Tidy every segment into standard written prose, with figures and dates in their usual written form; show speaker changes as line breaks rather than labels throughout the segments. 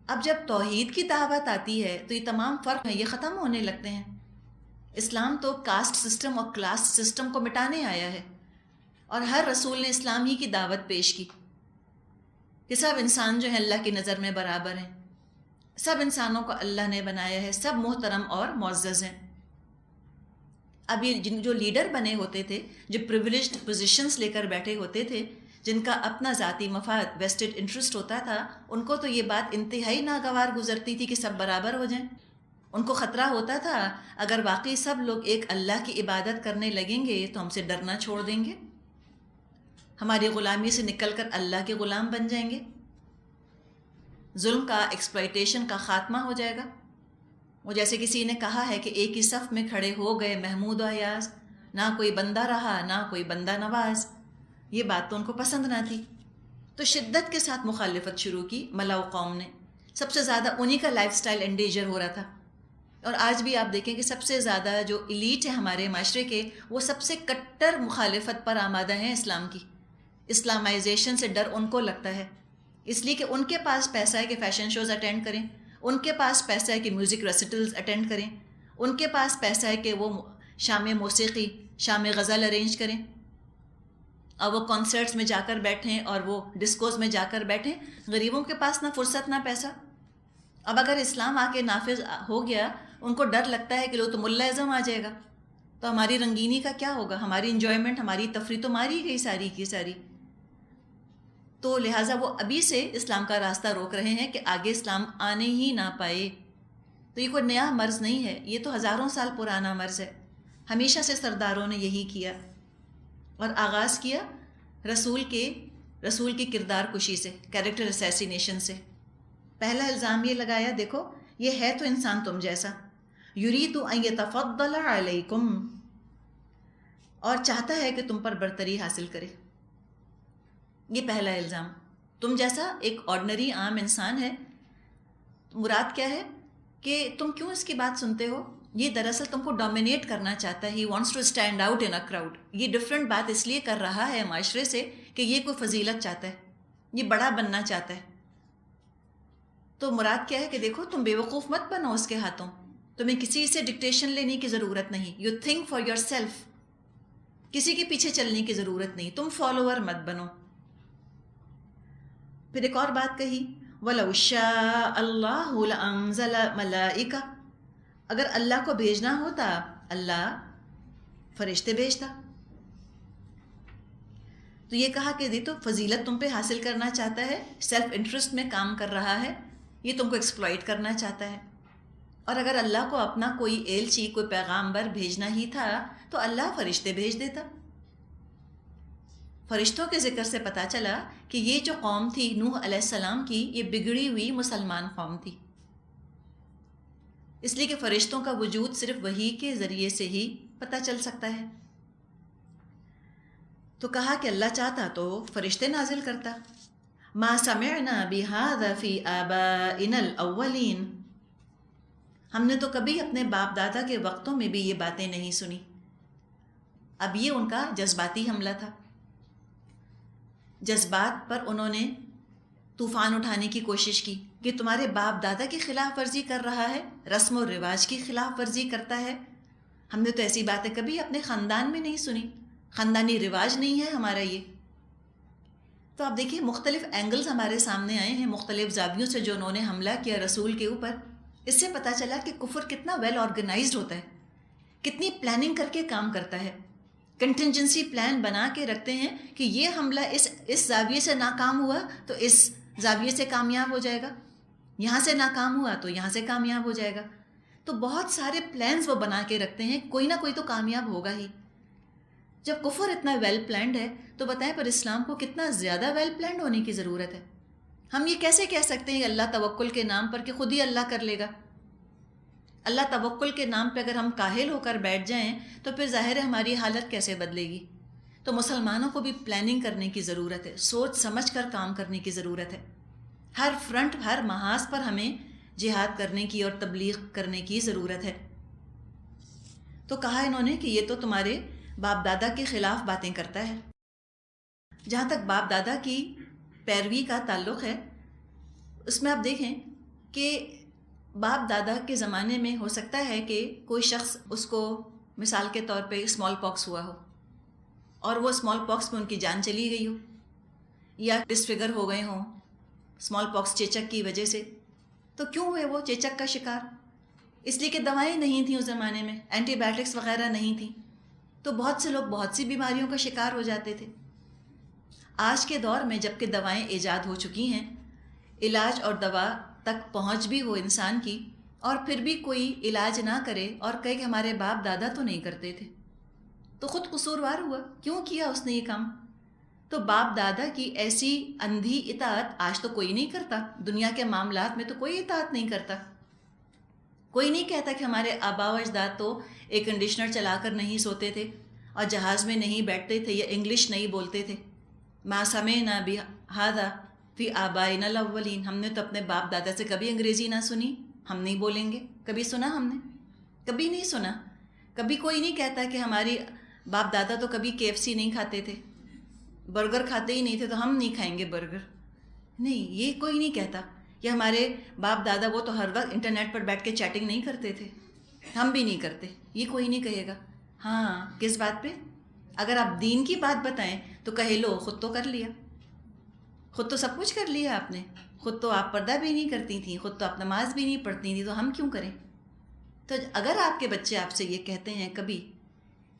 اب جب توحید کی دعوت آتی ہے تو یہ تمام فرق ہیں یہ ختم ہونے لگتے ہیں۔ اسلام تو کاسٹ سسٹم اور کلاس سسٹم کو مٹانے آیا ہے، اور ہر رسول نے اسلام ہی کی دعوت پیش کی کہ سب انسان جو ہیں اللہ کی نظر میں برابر ہیں، سب انسانوں کو اللہ نے بنایا ہے، سب محترم اور معزز ہیں۔ اب یہ جو لیڈر بنے ہوتے تھے، جو پریویلیجڈ پوزیشنز لے کر بیٹھے ہوتے تھے، جن کا اپنا ذاتی مفاد ویسٹڈ انٹرسٹ ہوتا تھا، ان کو تو یہ بات انتہائی ناگوار گزرتی تھی کہ سب برابر ہو جائیں۔ ان کو خطرہ ہوتا تھا اگر واقعی سب لوگ ایک اللہ کی عبادت کرنے لگیں گے تو ہم سے ڈرنا چھوڑ دیں گے، ہماری غلامی سے نکل کر اللہ کے غلام بن جائیں گے، ظلم کا ایکسپلائٹیشن کا خاتمہ ہو جائے گا۔ وہ جیسے کسی نے کہا ہے کہ ایک ہی صف میں کھڑے ہو گئے محمود و ایاز، نہ کوئی بندہ رہا نہ کوئی بندہ نواز۔ یہ بات تو ان کو پسند نہ تھی، تو شدت کے ساتھ مخالفت شروع کی ملا و قوم نے۔ سب سے زیادہ انہی کا لائف سٹائل انڈیجر ہو رہا تھا، اور آج بھی آپ دیکھیں کہ سب سے زیادہ جو ایلیٹ ہے ہمارے معاشرے کے، وہ سب سے کٹر مخالفت پر آمادہ ہیں اسلام کی۔ اسلامائزیشن سے ڈر ان کو لگتا ہے، اس لیے کہ ان کے پاس پیسہ ہے کہ فیشن شوز اٹینڈ کریں، ان کے پاس پیسہ ہے کہ میوزک ریسیٹلز اٹینڈ کریں، ان کے پاس پیسہ ہے کہ وہ شام موسیقی، شام غزل ارینج کریں، اور وہ کانسرٹس میں جا کر بیٹھیں اور وہ ڈسکوز میں جا کر بیٹھیں۔ غریبوں کے پاس نہ فرصت نہ پیسہ۔ اب اگر اسلام آ کے نافذ ہو گیا، ان کو ڈر لگتا ہے کہ لو تو ملا اعظم آ جائے گا، تو ہماری رنگینی کا کیا ہوگا، ہماری انجوائمنٹ، ہماری تفریح تو ماری گئی ساری کی ساری۔ تو لہٰذا وہ ابھی سے اسلام کا راستہ روک رہے ہیں کہ آگے اسلام آنے ہی نہ پائے۔ تو یہ کوئی نیا مرض نہیں ہے، یہ تو ہزاروں سال پرانا مرض ہے، ہمیشہ سے سرداروں نے یہی کیا، اور آغاز کیا رسول کی کردار کشی سے، کیریکٹر اسیسینیشن سے۔ پہلا الزام یہ لگایا، دیکھو یہ ہے تو انسان تم جیسا، یرید ان یتفضل علیکم، اور چاہتا ہے کہ تم پر برتری حاصل کرے۔ یہ پہلا الزام، تم جیسا ایک آرڈنری عام انسان ہے۔ مراد کیا ہے کہ تم کیوں اس کی بات سنتے ہو؟ یہ دراصل تم کو ڈومینیٹ کرنا چاہتا ہے، he wants to stand out in a crowd. یہ ڈفرینٹ بات اس لیے کر رہا ہے معاشرے سے کہ یہ کوئی فضیلت چاہتا ہے، یہ بڑا بننا چاہتا ہے۔ تو مراد کیا ہے کہ دیکھو تم بے وقوف مت بنو اس کے ہاتھوں، تمہیں کسی سے ڈکٹیشن لینے کی ضرورت نہیں، you think for your self, کسی کے پیچھے چلنے کی ضرورت نہیں، تم فالوور مت بنو۔ پھر ایک اور بات کہی، وَلَوْ شَاءَ اللَّهُ لَأَنزَلَ مَلَائِكَةً، اگر اللہ کو بھیجنا ہوتا اللہ فرشتے بھیجتا۔ تو یہ کہا کہ تو فضیلت تم پہ حاصل کرنا چاہتا ہے، سیلف انٹرسٹ میں کام کر رہا ہے، یہ تم کو ایکسپلائٹ کرنا چاہتا ہے۔ اور اگر اللہ کو اپنا کوئی ایلچی، کوئی پیغامبر بھیجنا ہی تھا تو اللہ فرشتے بھیج دیتا۔ فرشتوں کے ذکر سے پتہ چلا کہ یہ جو قوم تھی نوح علیہ السلام کی، یہ بگڑی ہوئی مسلمان قوم تھی، اس لیے کہ فرشتوں کا وجود صرف وحی کے ذریعے سے ہی پتہ چل سکتا ہے۔ تو کہا کہ اللہ چاہتا تو فرشتے نازل کرتا۔ ما سمعنا بهذا فی آبائنا الاولین، ہم نے تو کبھی اپنے باپ دادا کے وقتوں میں بھی یہ باتیں نہیں سنی۔ اب یہ ان کا جذباتی حملہ تھا، جذبات پر انہوں نے طوفان اٹھانے کی کوشش کی کہ تمہارے باپ دادا کی خلاف ورزی کر رہا ہے، رسم و رواج کی خلاف ورزی کرتا ہے، ہم نے تو ایسی باتیں کبھی اپنے خاندان میں نہیں سنی، خاندانی رواج نہیں ہے ہمارا یہ۔ تو آپ دیکھیے مختلف اینگلز ہمارے سامنے آئے ہیں، مختلف زاویوں سے جو انہوں نے حملہ کیا رسول کے اوپر۔ اس سے پتہ چلا کہ کفر کتنا ویل آرگنائزڈ ہوتا ہے، کتنی پلاننگ کر کے کام کرتا ہے، کنٹینجنسی پلان بنا کے رکھتے ہیں کہ یہ حملہ اس زاویے سے ناکام ہوا تو اس زاویے سے کامیاب ہو جائے گا، یہاں سے ناکام ہوا تو یہاں سے کامیاب ہو جائے گا۔ تو بہت سارے پلانز وہ بنا کے رکھتے ہیں، کوئی نہ کوئی تو کامیاب ہوگا ہی۔ جب کفر اتنا ویل پلانڈ ہے تو بتائیں پر اسلام کو کتنا زیادہ ویل پلانڈ ہونے کی ضرورت ہے۔ ہم یہ کیسے کہہ سکتے ہیں کہ اللہ توکل کے نام پر کہ خود ہی اللہ کر لے گا؟ اللہ توکل کے نام پہ اگر ہم کاہل ہو کر بیٹھ جائیں تو پھر ظاہر ہے ہماری حالت کیسے بدلے گی؟ تو مسلمانوں کو بھی پلاننگ کرنے کی ضرورت ہے، سوچ سمجھ کر کام کرنے کی ضرورت ہے۔ ہر فرنٹ، ہر محاذ پر ہمیں جہاد کرنے کی اور تبلیغ کرنے کی ضرورت ہے۔ تو کہا انہوں نے کہ یہ تو تمہارے باپ دادا کے خلاف باتیں کرتا ہے۔ جہاں تک باپ دادا کی پیروی کا تعلق ہے، اس میں آپ دیکھیں کہ باپ دادا کے زمانے میں ہو سکتا ہے کہ کوئی شخص اس کو مثال کے طور پہ اسمال پاکس ہوا ہو اور وہ اسمال پاکس میں ان کی جان چلی گئی ہو، یا ڈسفگر ہو گئے ہوں اسمال پاکس چیچک کی وجہ سے. تو کیوں ہوئے وہ چیچک کا شکار؟ اس لیے کہ دوائیں نہیں تھیں اس زمانے میں، اینٹی بایوٹکس وغیرہ نہیں تھیں، تو بہت سے لوگ بہت سی بیماریوں کا شکار ہو جاتے تھے. آج کے دور میں جب کہ دوائیں ایجاد ہو چکی ہیں، علاج اور دوا تک پہنچ بھی ہو انسان کی، اور پھر بھی کوئی علاج نہ کرے اور کہے کہ ہمارے باپ دادا تو نہیں کرتے تھے، تو خود قصوروار ہوا. کیوں کیا اس نے یہ کام؟ تو باپ دادا کی ایسی اندھی اطاعت آج تو کوئی نہیں کرتا. دنیا کے معاملات میں تو کوئی اطاعت نہیں کرتا. کوئی نہیں کہتا کہ ہمارے آبا و اجداد تو ایئر کنڈیشنر چلا کر نہیں سوتے تھے اور جہاز میں نہیں بیٹھتے تھے یا انگلش نہیں بولتے تھے. ما سمعنا بہذا فی آبائنا الاولین، ہم نے تو اپنے باپ دادا سے کبھی انگریزی نہ سنی، ہم نہیں بولیں گے. کبھی سنا ہم نے؟ کبھی نہیں سنا. کبھی کوئی نہیں کہتا کہ ہماری باپ دادا تو کبھی KFC نہیں کھاتے تھے، برگر کھاتے ہی نہیں تھے تو ہم نہیں کھائیں گے برگر. نہیں، یہ کوئی نہیں کہتا. کہ ہمارے باپ دادا وہ تو ہر وقت انٹرنیٹ پر بیٹھ کے چیٹنگ نہیں کرتے تھے، ہم بھی نہیں کرتے، یہ کوئی نہیں کہے گا. ہاں، کس بات پہ؟ اگر آپ دین کی بات بتائیں تو کہے لو خود تو کر لیا، خود تو سب کچھ کر لیا آپ نے، خود تو آپ پردہ بھی نہیں کرتی تھیں، خود تو آپ نماز بھی نہیں پڑھتی تھیں، تو ہم کیوں کریں؟ تو اگر آپ کے بچے آپ سے یہ کہتے ہیں کبھی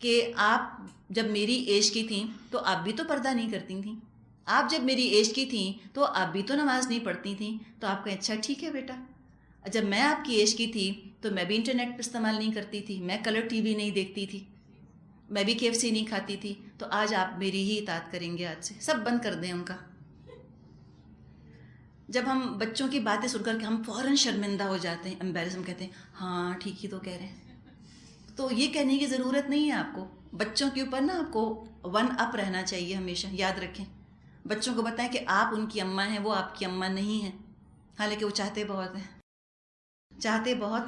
کہ آپ جب میری ایج کی تھیں تو آپ بھی تو پردہ نہیں کرتی تھیں، آپ جب میری ایج کی تھیں تو آپ بھی تو نماز نہیں پڑھتی تھیں، تو آپ کہیں اچھا ٹھیک ہے بیٹا، جب میں آپ کی ایج کی تھی تو میں بھی انٹرنیٹ پہ استعمال نہیں کرتی تھی، میں کلر ٹی وی نہیں دیکھتی تھی، میں بھی KFC نہیں کھاتی تھی، تو آج آپ میری ہی اطاعت کریں گے. آج سے سب بند کر دیں ان کا. جب ہم بچوں کی باتیں سن کر کے ہم فوراً شرمندہ ہو جاتے ہیں، امبیرس، ہم کہتے ہیں ہاں ٹھیک ہی تو کہہ رہے ہیں. تو یہ کہنے کی ضرورت نہیں ہے آپ کو. بچوں کے اوپر نا آپ کو 1 up رہنا چاہیے ہمیشہ. یاد رکھیں، بچوں کو بتائیں کہ آپ ان کی اماں ہیں، وہ آپ کی اماں نہیں ہیں. حالانکہ وہ چاہتے بہت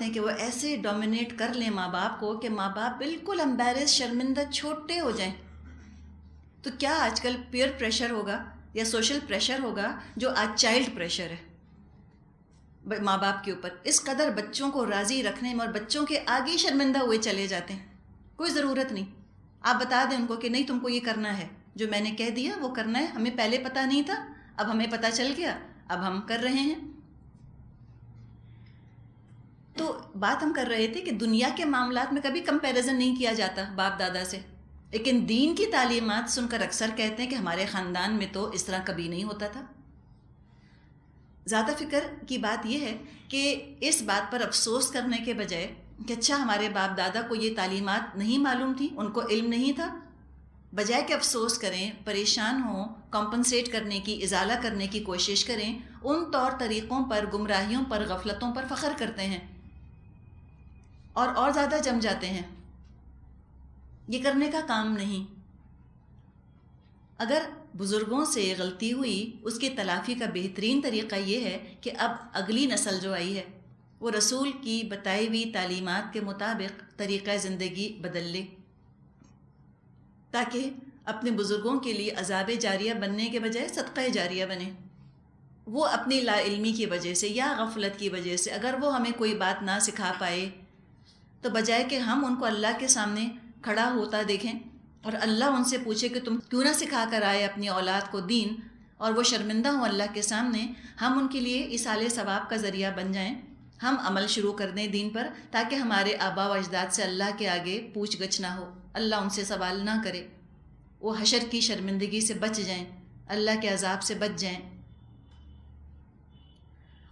ہیں کہ وہ ایسے ڈومینیٹ کر لیں ماں باپ کو کہ ماں باپ بالکل امبیرس، شرمندہ، چھوٹے ہو جائیں. تو کیا آج کل پیئر پریشر ہوگا یا سوشل پریشر ہوگا جو آج چائلڈ پریشر ہے ماں باپ کے اوپر. اس قدر بچوں کو راضی رکھنے میں اور بچوں کے آگے شرمندہ ہوئے چلے جاتے ہیں. کوئی ضرورت نہیں. آپ بتا دیں ان کو کہ نہیں تم کو یہ کرنا ہے، جو میں نے کہہ دیا وہ کرنا ہے. ہمیں پہلے پتہ نہیں تھا، اب ہمیں پتہ چل گیا، اب ہم کر رہے ہیں. تو بات ہم کر رہے تھے کہ دنیا کے معاملات میں کبھی کمپیریزن نہیں کیا جاتا باپ دادا سے، لیکن دین کی تعلیمات سن کر اکثر کہتے ہیں کہ ہمارے خاندان میں تو اس طرح کبھی نہیں ہوتا تھا. زیادہ فکر کی بات یہ ہے کہ اس بات پر افسوس کرنے کے بجائے کہ اچھا ہمارے باپ دادا کو یہ تعلیمات نہیں معلوم تھی، ان کو علم نہیں تھا، بجائے کہ افسوس کریں، پریشان ہوں، کمپنسیٹ کرنے کی، ازالہ کرنے کی کوشش کریں، ان طور طریقوں پر، گمراہیوں پر، غفلتوں پر فخر کرتے ہیں اور زیادہ جم جاتے ہیں. یہ کرنے کا کام نہیں. اگر بزرگوں سے غلطی ہوئی، اس کی تلافی کا بہترین طریقہ یہ ہے کہ اب اگلی نسل جو آئی ہے وہ رسول کی بتائی ہوئی تعلیمات کے مطابق طریقہ زندگی بدل لے، تاکہ اپنے بزرگوں کے لیے عذاب جاریہ بننے کے بجائے صدقہ جاریہ بنے. وہ اپنی لا علمی کی وجہ سے یا غفلت کی وجہ سے اگر وہ ہمیں کوئی بات نہ سکھا پائے، تو بجائے کہ ہم ان کو اللہ کے سامنے کھڑا ہوتا دیکھیں اور اللہ ان سے پوچھے کہ تم کیوں نہ سکھا کر آئے اپنی اولاد کو دین، اور وہ شرمندہ ہوں اللہ کے سامنے، ہم ان کے لیے ایصال ثواب کا ذریعہ بن جائیں. ہم عمل شروع کر دیں دین پر، تاکہ ہمارے آبا و اجداد سے اللہ کے آگے پوچھ گچھ نہ ہو، اللہ ان سے سوال نہ کرے، وہ حشر کی شرمندگی سے بچ جائیں، اللہ کے عذاب سے بچ جائیں.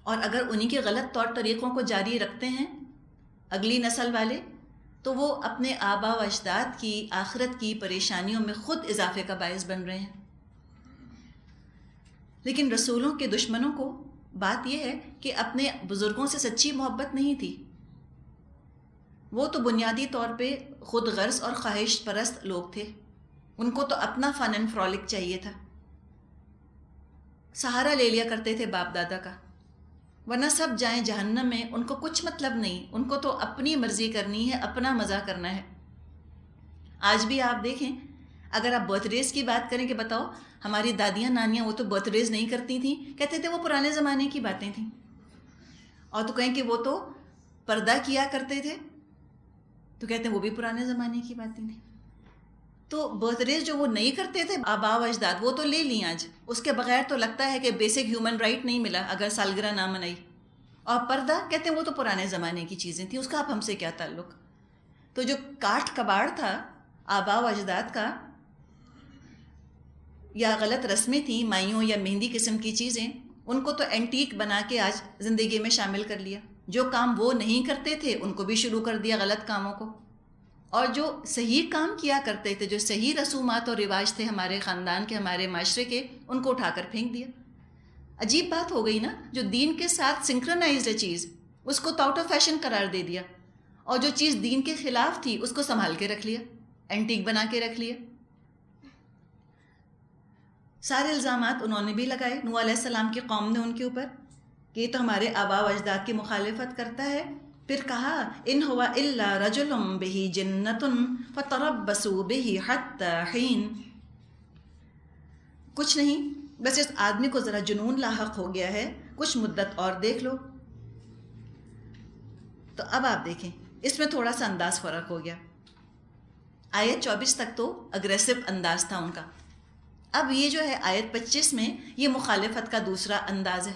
اور اگر انہی کے غلط طور طریقوں کو جاری رکھتے ہیں اگلی نسل والے، تو وہ اپنے آبا و اجداد کی آخرت کی پریشانیوں میں خود اضافے کا باعث بن رہے ہیں. لیکن رسولوں کے دشمنوں کو بات یہ ہے کہ اپنے بزرگوں سے سچی محبت نہیں تھی. وہ تو بنیادی طور پہ خود غرض اور خواہش پرست لوگ تھے. ان کو تو اپنا فن اینڈ فرولک چاہیے تھا، سہارا لے لیا کرتے تھے باپ دادا کا، ورنہ سب جائیں جہنم میں، ان کو کچھ مطلب نہیں. ان کو تو اپنی مرضی کرنی ہے، اپنا مزہ کرنا ہے. آج بھی آپ دیکھیں، اگر آپ برتھ ڈیز کی بات کریں کہ بتاؤ ہماری دادیاں نانیاں وہ تو برتھ ڈیز نہیں کرتی تھیں، کہتے تھے وہ پرانے زمانے کی باتیں تھیں. اور تو کہیں کہ وہ تو پردہ کیا کرتے تھے، تو کہتے ہیں وہ بھی پرانے زمانے کی باتیں تھیں. تو برتھ ڈیز جو وہ نہیں کرتے تھے آبا و اجداد، وہ تو لے لیں آج. اس کے بغیر تو لگتا ہے کہ بیسک ہیومن رائٹ نہیں ملا اگر سالگرہ نہ منائی. اور پردہ کہتے ہیں وہ تو پرانے زمانے کی چیزیں تھیں، اس کا اب ہم سے کیا تعلق. تو جو کاٹھ کباڑ تھا آبا و اجداد کا، یا غلط رسمیں تھیں مائیوں یا مہندی قسم کی چیزیں، ان کو تو اینٹیک بنا کے آج زندگی میں شامل کر لیا. جو کام وہ نہیں کرتے تھے ان کو بھی شروع کر دیا، غلط کاموں کو. اور جو صحیح کام کیا کرتے تھے، جو صحیح رسومات اور رواج تھے ہمارے خاندان کے، ہمارے معاشرے کے، ان کو اٹھا کر پھینک دیا. عجیب بات ہو گئی نا، جو دین کے ساتھ سنکرونائزڈ ہے چیز، اس کو تو آؤٹ آف فیشن قرار دے دیا، اور جو چیز دین کے خلاف تھی اس کو سنبھال کے رکھ لیا، اینٹیک بنا کے رکھ لیا. سارے الزامات انہوں نے بھی لگائے، نوح علیہ السلام کی قوم نے ان کے اوپر، کہ یہ تو ہمارے آبا و اجداد کی مخالفت کرتا ہے. پھر کہا ان هو الا رجل به جنة فتربصوا به حتى حين، کچھ نہیں، بس اس آدمی کو ذرا جنون لاحق ہو گیا ہے، کچھ مدت اور دیکھ لو. تو اب آپ دیکھیں اس میں تھوڑا سا انداز فرق ہو گیا. آیت 24 تک تو اگریسو انداز تھا ان کا. اب یہ جو ہے آیت 25 میں، یہ مخالفت کا دوسرا انداز ہے.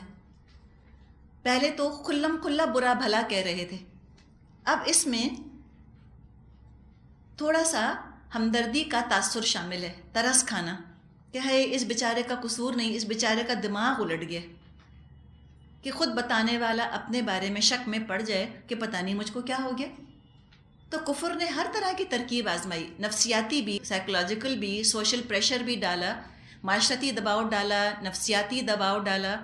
پہلے تو کھلم کھلا برا بھلا کہہ رہے تھے، اب اس میں تھوڑا سا ہمدردی کا تاثر شامل ہے، ترس کھانا کہ ہے اس بیچارے کا قصور نہیں، اس بیچارے کا دماغ الٹ گیا، کہ خود بتانے والا اپنے بارے میں شک میں پڑ جائے کہ پتہ نہیں مجھ کو کیا ہو گیا. تو کفر نے ہر طرح کی ترکیب آزمائی، نفسیاتی بھی، سائیکولوجیکل بھی، سوشل پریشر بھی ڈالا، معاشرتی دباؤ ڈالا، نفسیاتی دباؤ ڈالا،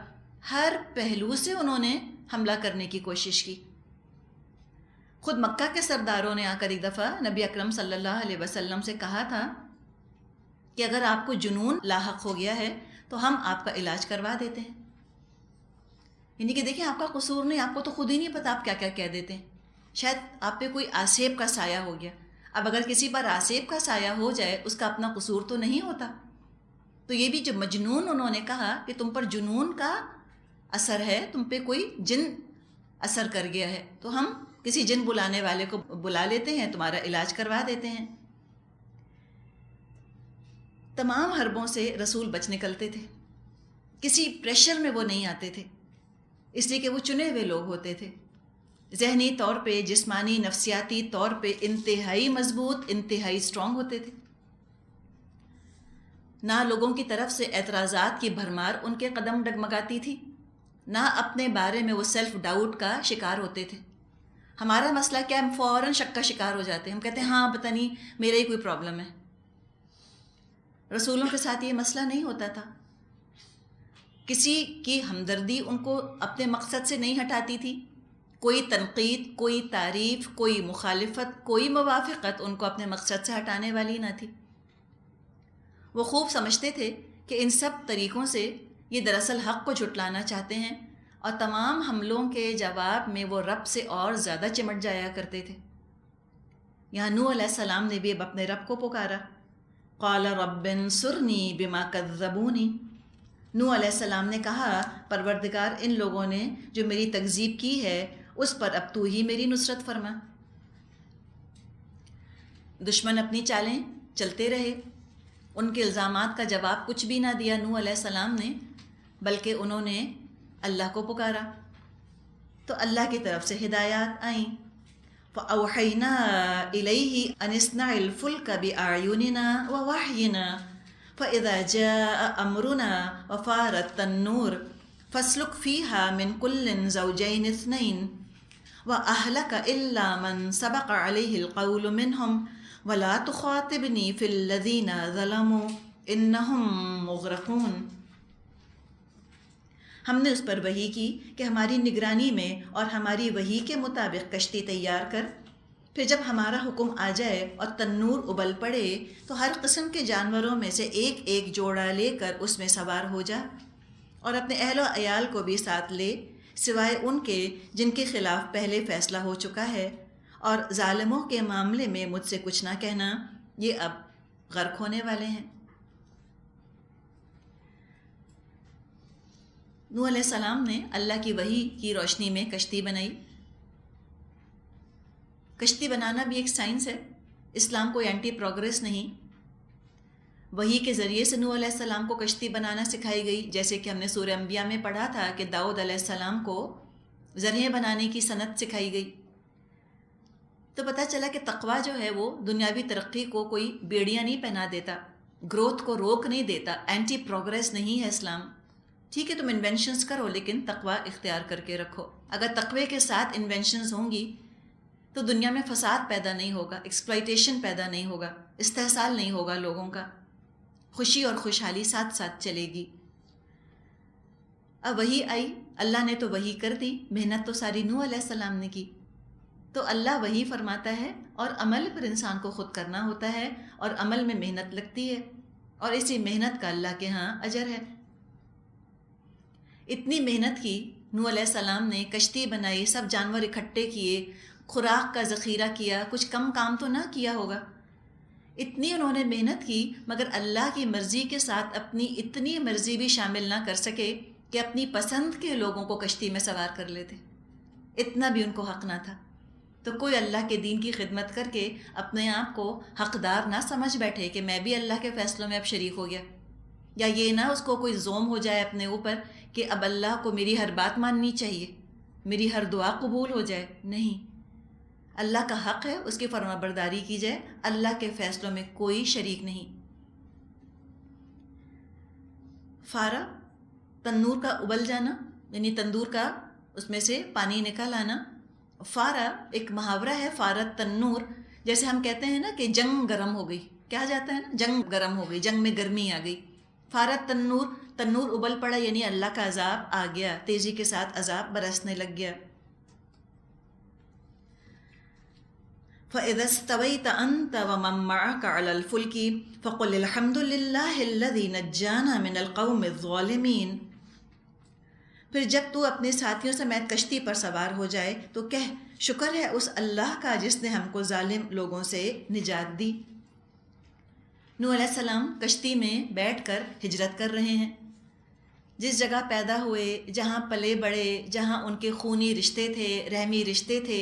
ہر پہلو سے انہوں نے حملہ کرنے کی کوشش کی. خود مکہ کے سرداروں نے آ کر ایک دفعہ نبی اکرم صلی اللہ علیہ وسلم سے کہا تھا کہ اگر آپ کو جنون لاحق ہو گیا ہے تو ہم آپ کا علاج کروا دیتے ہیں. یعنی کہ دیکھیں آپ کا قصور نہیں، آپ کو تو خود ہی نہیں پتا آپ کیا کیا کہہ دیتے ہیں. شاید آپ پہ کوئی آسیب کا سایہ ہو گیا. اب اگر کسی پر آسیب کا سایہ ہو جائے، اس کا اپنا قصور تو نہیں ہوتا. تو یہ بھی جو مجنون انہوں نے کہا کہ تم پر جنون کا اثر ہے، تم پہ کوئی جن اثر کر گیا ہے، تو ہم کسی جن بلانے والے کو بلا لیتے ہیں، تمہارا علاج کروا دیتے ہیں. تمام حربوں سے رسول بچ نکلتے تھے، کسی پریشر میں وہ نہیں آتے تھے، اس لیے کہ وہ چنے ہوئے لوگ ہوتے تھے، ذہنی طور پہ، جسمانی نفسیاتی طور پہ انتہائی مضبوط، انتہائی اسٹرانگ ہوتے تھے. نہ لوگوں کی طرف سے اعتراضات کی بھرمار ان کے قدم ڈگمگاتی تھی، نہ اپنے بارے میں وہ سیلف ڈاؤٹ کا شکار ہوتے تھے. ہمارا مسئلہ کیا، ہم فوراً شک کا شکار ہو جاتے ہیں، ہم کہتے ہیں ہاں پتہ نہیں میرا ہی کوئی پرابلم ہے. رسولوں کے ساتھ یہ مسئلہ نہیں ہوتا تھا. کسی کی ہمدردی ان کو اپنے مقصد سے نہیں ہٹاتی تھی. کوئی تنقید، کوئی تعریف، کوئی مخالفت، کوئی موافقت ان کو اپنے مقصد سے ہٹانے والی نہ تھی. وہ خوب سمجھتے تھے کہ ان سب طریقوں سے یہ دراصل حق کو جھٹلانا چاہتے ہیں، اور تمام حملوں کے جواب میں وہ رب سے اور زیادہ چمٹ جایا کرتے تھے. یہاں نوح علیہ السلام نے بھی اب اپنے رب کو پکارا. قال رب انصرنی بما کذبونی. نوح علیہ السلام نے کہا پروردگار، ان لوگوں نے جو میری تکذیب کی ہے اس پر اب تو ہی میری نصرت فرما. دشمن اپنی چالیں چلتے رہے، ان کے الزامات کا جواب کچھ بھی نہ دیا نوح علیہ السلام نے، بلکہ انہوں نے اللہ کو پکارا. تو اللہ کی طرف سے ہدایات آئیں. فَأَوْحَيْنَا إِلَيْهِ أَنِ اصْنَعِ الْفُلْكَ بِأَعْيُنِنَا وَوَحْيِنَا فَإِذَا جَاءَ أَمْرُنَا وَفَارَ التَّنُّورُ فَاسْلُكْ فِيهَا مِنْ كُلٍّ زَوْجَيْنِ اثْنَيْنِ وَأَهْلَكَ إِلَّا مَنْ سَبَقَ عَلَيْهِ الْقَوْلُ مِنْهُمْ وَلَا تُخَاطِبْنِي فِي الَّذِينَ ظَلَمُوا إِنَّهُمْ مُغْرَقُونَ. ہم نے اس پر وحی کی کہ ہماری نگرانی میں اور ہماری وحی کے مطابق کشتی تیار کر، پھر جب ہمارا حکم آ جائے اور تنور ابل پڑے تو ہر قسم کے جانوروں میں سے ایک ایک جوڑا لے کر اس میں سوار ہو جا، اور اپنے اہل و عیال کو بھی ساتھ لے، سوائے ان کے جن کے خلاف پہلے فیصلہ ہو چکا ہے، اور ظالموں کے معاملے میں مجھ سے کچھ نہ کہنا، یہ اب غرق ہونے والے ہیں. نوح علیہ السلام نے اللہ کی وحی کی روشنی میں کشتی بنائی. کشتی بنانا بھی ایک سائنس ہے، اسلام کوئی اینٹی پروگریس نہیں. وحی کے ذریعے سے نوح علیہ السلام کو کشتی بنانا سکھائی گئی، جیسے کہ ہم نے سورہ انبیاء میں پڑھا تھا کہ داؤد علیہ السلام کو ذریعے بنانے کی صنعت سکھائی گئی. تو پتہ چلا کہ تقویٰ جو ہے وہ دنیاوی ترقی کو کوئی بیڑیاں نہیں پہنا دیتا، گروتھ کو روک نہیں دیتا، اینٹی پروگریس نہیں ہے اسلام. ٹھیک ہے تم انوینشنز کرو لیکن تقویٰ اختیار کر کے رکھو. اگر تقوی کے ساتھ انوینشنز ہوں گی تو دنیا میں فساد پیدا نہیں ہوگا، ایکسپلائٹیشن پیدا نہیں ہوگا، استحصال نہیں ہوگا لوگوں کا، خوشی اور خوشحالی ساتھ ساتھ چلے گی. اب وحی آئی، اللہ نے تو وحی کر دی، محنت تو ساری نوح علیہ السلام نے کی. تو اللہ وحی فرماتا ہے اور عمل پھر انسان کو خود کرنا ہوتا ہے، اور عمل میں محنت لگتی ہے، اور اسی محنت کا اللہ کے ہاں اجر ہے. اتنی محنت کی نوح علیہ السلام نے، کشتی بنائی، سب جانور اکٹھے کیے، خوراک کا ذخیرہ کیا، کچھ کم کام تو نہ کیا ہوگا. اتنی انہوں نے محنت کی، مگر اللہ کی مرضی کے ساتھ اپنی اتنی مرضی بھی شامل نہ کر سکے کہ اپنی پسند کے لوگوں کو کشتی میں سوار کر لیتے. اتنا بھی ان کو حق نہ تھا. تو کوئی اللہ کے دین کی خدمت کر کے اپنے آپ کو حقدار نہ سمجھ بیٹھے کہ میں بھی اللہ کے فیصلوں میں اب شریک ہو گیا، یا یہ نہ اس کو کوئی زوم ہو جائے اپنے اوپر کہ اب اللہ کو میری ہر بات ماننی چاہیے، میری ہر دعا قبول ہو جائے. نہیں، اللہ کا حق ہے، اس کی فرما برداری کی جائے، اللہ کے فیصلوں میں کوئی شریک نہیں. فارا، تنور کا ابل جانا، یعنی تندور کا اس میں سے پانی نکل آنا. فارا ایک محاورہ ہے، فارت تنور، جیسے ہم کہتے ہیں نا کہ جنگ گرم ہو گئی، کہا جاتا ہے نا جنگ گرم ہو گئی، جنگ میں گرمی آ گئی. فارت تنور، تنور ابل پڑا یعنی اللہ کا عذاب آ گیا، تیزی کے ساتھ عذاب برسنے لگ گیا. فَإِذَا اسْتَوَيْتَ أَنْتَ وَمَن مَّعَكَ عَلَى الْفُلْكِ فَقُلِ الْحَمْدُ لِلَّهِ الَّذِي نَجَّانَا مِنَ الْقَوْمِ الظَّالِمِينَ. پھر جب تو اپنے ساتھیوں سمیت کشتی پر سوار ہو جائے تو کہہ شکر ہے اس اللہ کا جس نے ہم کو ظالم لوگوں سے نجات دی. نوح علیہ السلام کشتی میں بیٹھ کر ہجرت کر رہے ہیں. جس جگہ پیدا ہوئے، جہاں پلے بڑھے، جہاں ان کے خونی رشتے تھے، رحمی رشتے تھے،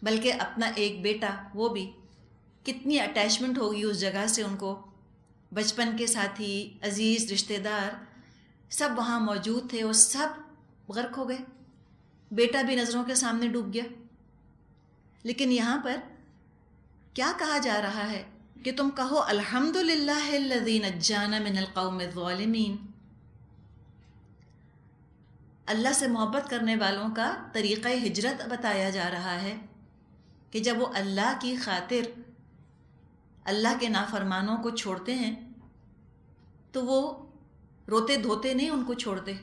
بلکہ اپنا ایک بیٹا، وہ بھی کتنی اٹیچمنٹ ہوگی اس جگہ سے ان کو. بچپن کے ساتھی، عزیز رشتے دار سب وہاں موجود تھے اور سب غرق ہو گئے. بیٹا بھی نظروں کے سامنے ڈوب گیا. لیکن یہاں پر کیا کہا جا رہا ہے کہ تم کہو الحمدللہ الذی نجانا من القوم الظالمین. اللہ سے محبت کرنے والوں کا طریقہ ہجرت بتایا جا رہا ہے کہ جب وہ اللہ کی خاطر اللہ کے نافرمانوں کو چھوڑتے ہیں تو وہ روتے دھوتے نہیں ان کو چھوڑتے.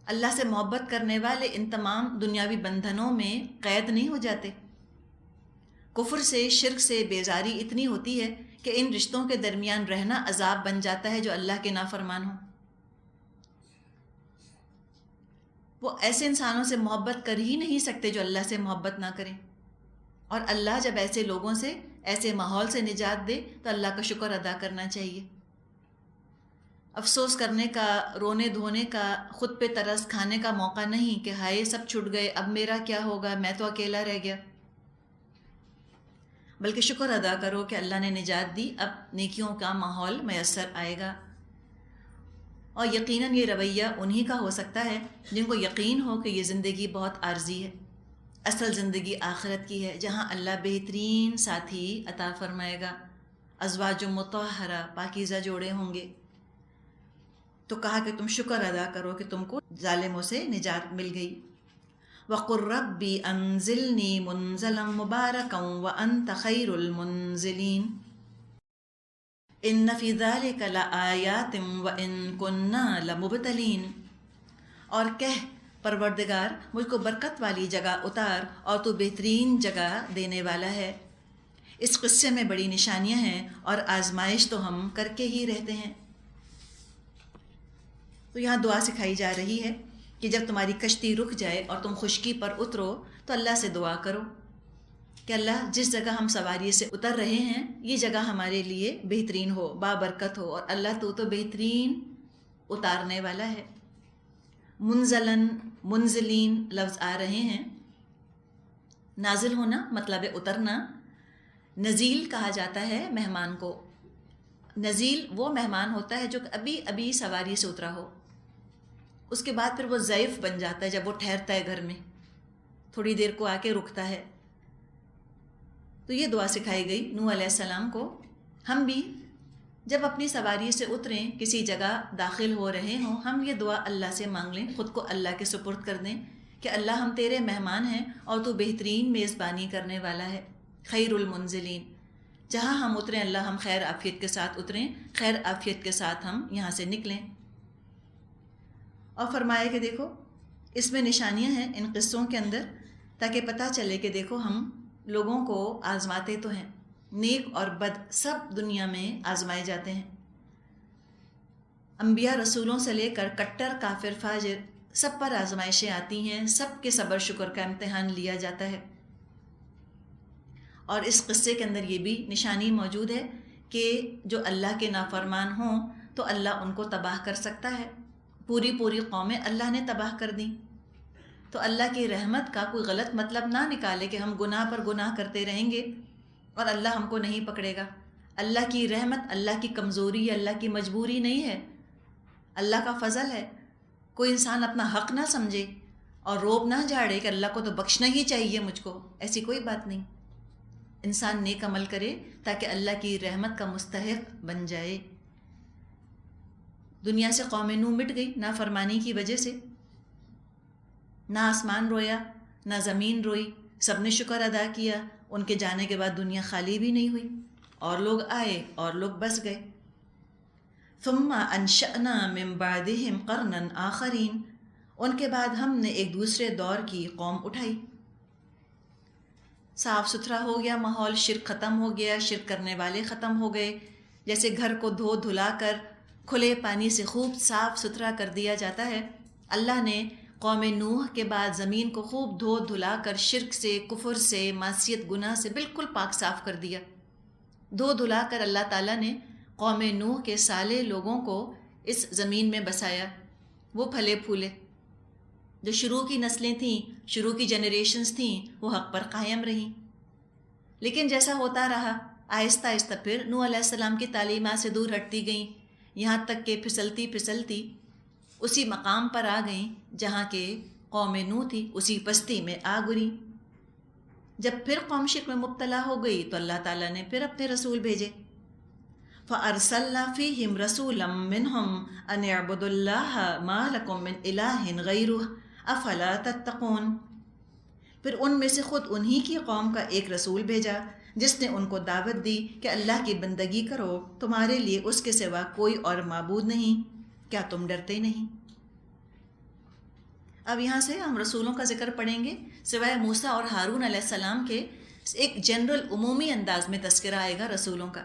اللہ سے محبت کرنے والے ان تمام دنیاوی بندھنوں میں قید نہیں ہو جاتے. کفر سے، شرک سے بیزاری اتنی ہوتی ہے کہ ان رشتوں کے درمیان رہنا عذاب بن جاتا ہے جو اللہ کے نافرمان ہوں. وہ ایسے انسانوں سے محبت کر ہی نہیں سکتے جو اللہ سے محبت نہ کریں. اور اللہ جب ایسے لوگوں سے، ایسے ماحول سے نجات دے تو اللہ کا شکر ادا کرنا چاہیے. افسوس کرنے کا، رونے دھونے کا، خود پہ ترس کھانے کا موقع نہیں کہ ہائے سب چھٹ گئے، اب میرا کیا ہوگا، میں تو اکیلا رہ گیا. بلکہ شکر ادا کرو کہ اللہ نے نجات دی، اب نیکیوں کا ماحول میسر آئے گا. اور یقیناً یہ رویہ انہی کا ہو سکتا ہے جن کو یقین ہو کہ یہ زندگی بہت عارضی ہے، اصل زندگی آخرت کی ہے جہاں اللہ بہترین ساتھی عطا فرمائے گا، ازواج مطہرہ، پاکیزہ جوڑے ہوں گے. تو کہا کہ تم شکر ادا کرو کہ تم کو ظالموں سے نجات مل گئی. وَقُلْ رَبِّ أَنزِلْنِي مُنزَلًا مُبَارَكًا وَأَنْتَ خَيْرُ الْمُنزِلِينَ إِنَّ فِي ذَلِكَ لَآيَاتٍ وَإِن كُنَّا لَمُبْتَلِينَ. اور کہہ پروردگار مجھ کو برکت والی جگہ اتار اور تو بہترین جگہ دینے والا ہے. اس قصے میں بڑی نشانیاں ہیں اور آزمائش تو ہم کر کے ہی رہتے ہیں. تو یہاں دعا سکھائی جا رہی ہے کہ جب تمہاری کشتی رک جائے اور تم خشکی پر اترو تو اللہ سے دعا کرو کہ اللہ جس جگہ ہم سواری سے اتر رہے ہیں یہ جگہ ہمارے لیے بہترین ہو، بابرکت ہو، اور اللہ تو بہترین اتارنے والا ہے. منزلن منزلین لفظ آ رہے ہیں. نازل ہونا مطلب ہے اترنا. نزیل کہا جاتا ہے مہمان کو. نزیل وہ مہمان ہوتا ہے جو ابھی ابھی سواری سے اترا ہو، اس کے بعد پھر وہ ضعیف بن جاتا ہے جب وہ ٹھہرتا ہے گھر میں، تھوڑی دیر کو آ کے رکتا ہے. تو یہ دعا سکھائی گئی نوح علیہ السلام کو. ہم بھی جب اپنی سواری سے اتریں، کسی جگہ داخل ہو رہے ہوں، ہم یہ دعا اللہ سے مانگ لیں، خود کو اللہ کے سپرد کر دیں کہ اللہ ہم تیرے مہمان ہیں اور تو بہترین میزبانی کرنے والا ہے، خیر المنزلین. جہاں ہم اتریں اللہ ہم خیر عافیت کے ساتھ اتریں، خیر عافیت کے ساتھ ہم یہاں سے نکلیں. اور فرمایا کہ دیکھو اس میں نشانیاں ہیں ان قصوں کے اندر، تاکہ پتہ چلے کہ دیکھو ہم لوگوں کو آزماتے تو ہیں، نیک اور بد سب دنیا میں آزمائے جاتے ہیں. انبیاء رسولوں سے لے کر کٹر کافر فاجر سب پر آزمائشیں آتی ہیں، سب کے صبر شکر کا امتحان لیا جاتا ہے. اور اس قصے کے اندر یہ بھی نشانی موجود ہے کہ جو اللہ کے نافرمان ہوں تو اللہ ان کو تباہ کر سکتا ہے. پوری قومیں اللہ نے تباہ کر دیں. تو اللہ کی رحمت کا کوئی غلط مطلب نہ نکالے کہ ہم گناہ پر گناہ کرتے رہیں گے اور اللہ ہم کو نہیں پکڑے گا. اللہ کی رحمت اللہ کی کمزوری، اللہ کی مجبوری نہیں ہے، اللہ کا فضل ہے. کوئی انسان اپنا حق نہ سمجھے اور روب نہ جھاڑے کہ اللہ کو تو بخشنا ہی چاہیے مجھ کو، ایسی کوئی بات نہیں. انسان نیک عمل کرے تاکہ اللہ کی رحمت کا مستحق بن جائے. دنیا سے قوم نوح مٹ گئی نافرمانی کی وجہ سے. نہ آسمان رویا نہ زمین روئی، سب نے شکر ادا کیا. ان کے جانے کے بعد دنیا خالی بھی نہیں ہوئی، اور لوگ آئے اور لوگ بس گئے. ثم انشأنا من بعدهم قرنا آخرین، ان کے بعد ہم نے ایک دوسرے دور کی قوم اٹھائی. صاف ستھرا ہو گیا ماحول، شرک ختم ہو گیا، شرک کرنے والے ختم ہو گئے. جیسے گھر کو دھو دھلا کر کھلے پانی سے خوب صاف ستھرا کر دیا جاتا ہے، اللہ نے قوم نوح کے بعد زمین کو خوب دھو دھلا کر شرک سے، کفر سے، معصیت گناہ سے بالکل پاک صاف کر دیا. دھو دھلا کر اللہ تعالیٰ نے قوم نوح کے صالح لوگوں کو اس زمین میں بسایا. وہ پھلے پھولے، جو شروع کی نسلیں تھیں، شروع کی جنریشنز تھیں، وہ حق پر قائم رہیں. لیکن جیسا ہوتا رہا آہستہ آہستہ پھر نوح علیہ السلام کی تعلیمات سے دور ہٹتی گئیں، یہاں تک کہ پھسلتی پھسلتی اسی مقام پر آ گئیں جہاں کہ قوم نوح تھی، اسی بستی میں آ گری. جب پھر قوم شرک میں مبتلا ہو گئی تو اللہ تعالیٰ نے پھر اپنے رسول بھیجے. فَأَرْسَلْنَا فِيهِمْ رَسُولًا مِّنْهُمْ أَنِ اعْبُدُوا اللَّهَ مَا لَكُم مِّنْ إِلَٰهٍ غَيْرُهُ أَفَلَا تَتَّقُونَ. پھر ان میں سے خود انہی کی قوم کا ایک رسول بھیجا جس نے ان کو دعوت دی کہ اللہ کی بندگی کرو، تمہارے لیے اس کے سوا کوئی اور معبود نہیں، کیا تم ڈرتے نہیں؟ اب یہاں سے ہم رسولوں کا ذکر پڑھیں گے، سوائے موسیٰ اور ہارون علیہ السلام کے ایک جنرل عمومی انداز میں تذکرہ آئے گا رسولوں کا.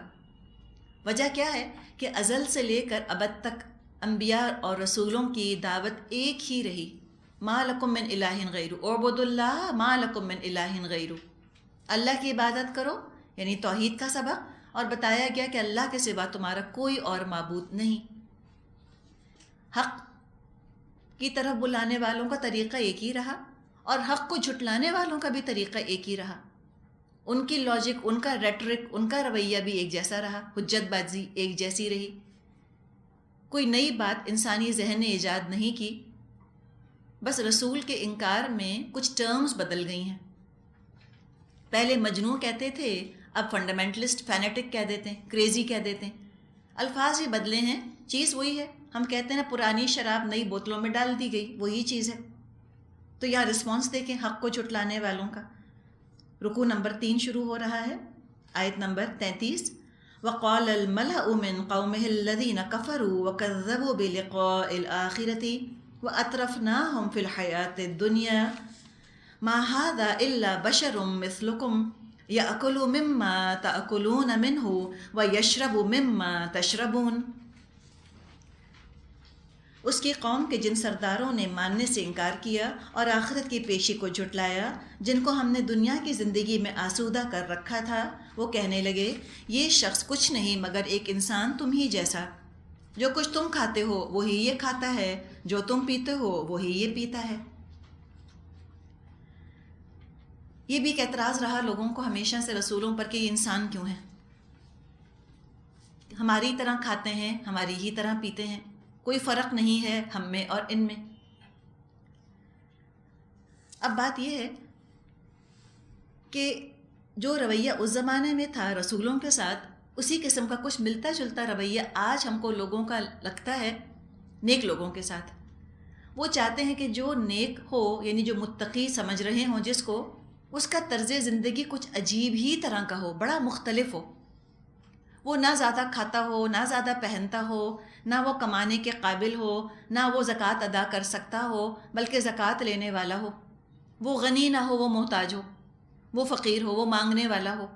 وجہ کیا ہے کہ ازل سے لے کر ابد تک انبیاء اور رسولوں کی دعوت ایک ہی رہی، ما لکم من الہ غیرہ، اعبدوا اللہ ما لکم من الہ غیرہ. اللہ کی عبادت کرو یعنی توحید کا سبق، اور بتایا گیا کہ اللہ کے سوا تمہارا کوئی اور معبود نہیں. حق کی طرف بلانے والوں کا طریقہ ایک ہی رہا اور حق کو جھٹلانے والوں کا بھی طریقہ ایک ہی رہا. ان کی لاجک، ان کا ریٹرک، ان کا رویہ بھی ایک جیسا رہا، حجت بازی ایک جیسی رہی. کوئی نئی بات انسانی ذہن نے ایجاد نہیں کی، بس رسول کے انکار میں کچھ ٹرمز بدل گئی ہیں. پہلے مجنون کہتے تھے، اب فنڈامنٹلسٹ فینیٹک کہہ دیتے ہیں، کریزی کہہ دیتے ہیں. الفاظ ہی بدلے ہیں، چیز وہی ہے. ہم کہتے ہیں نا پرانی شراب نئی بوتلوں میں ڈال دی گئی، وہی چیز ہے. تو یہاں رسپانس دیکھیں حق کو جھٹلانے والوں کا. رکوع نمبر 3 شروع ہو رہا ہے، آیت نمبر 33. وَقَالَ الْمَلَأُ مِنْ قَوْمِهِ الَّذِينَ كَفَرُوا وَكَذَّبُوا بِلِقَاءِ الْآخِرَةِ وَأَتْرَفْنَاهُمْ فِي الْحَيَاةِ الدُّنْيَا مَا هَذَا إِلَّا بَشَرٌ مِثْلُكُمْ يَأْكُلُ مِمَّا تَأْكُلُونَ مِنْهُ وَيَشْرَبُ مِمَّا تَشْرَبُونَ. اس کی قوم کے جن سرداروں نے ماننے سے انکار کیا اور آخرت کی پیشی کو جھٹلایا، جن کو ہم نے دنیا کی زندگی میں آسودہ کر رکھا تھا، وہ کہنے لگے یہ شخص کچھ نہیں مگر ایک انسان تم ہی جیسا، جو کچھ تم کھاتے ہو وہی یہ کھاتا ہے، جو تم پیتے ہو وہی یہ پیتا ہے۔ یہ بھی ایک اعتراض رہا لوگوں کو ہمیشہ سے رسولوں پر کہ یہ انسان کیوں ہیں، ہماری طرح کھاتے ہیں، ہماری ہی طرح پیتے ہیں، کوئی فرق نہیں ہے ہم میں اور ان میں۔ اب بات یہ ہے کہ جو رویہ اس زمانے میں تھا رسولوں کے ساتھ، اسی قسم کا کچھ ملتا جلتا رویہ آج ہم کو لوگوں کا لگتا ہے نیک لوگوں کے ساتھ۔ وہ چاہتے ہیں کہ جو نیک ہو، یعنی جو متقی سمجھ رہے ہوں جس کو، اس کا طرز زندگی کچھ عجیب ہی طرح کا ہو، بڑا مختلف ہو۔ وہ نہ زیادہ کھاتا ہو، نہ زیادہ پہنتا ہو، نہ وہ کمانے کے قابل ہو، نہ وہ زکوٰۃ ادا کر سکتا ہو بلکہ زکوٰۃ لینے والا ہو۔ وہ غنی نہ ہو، وہ محتاج ہو، وہ فقیر ہو، وہ مانگنے والا ہو،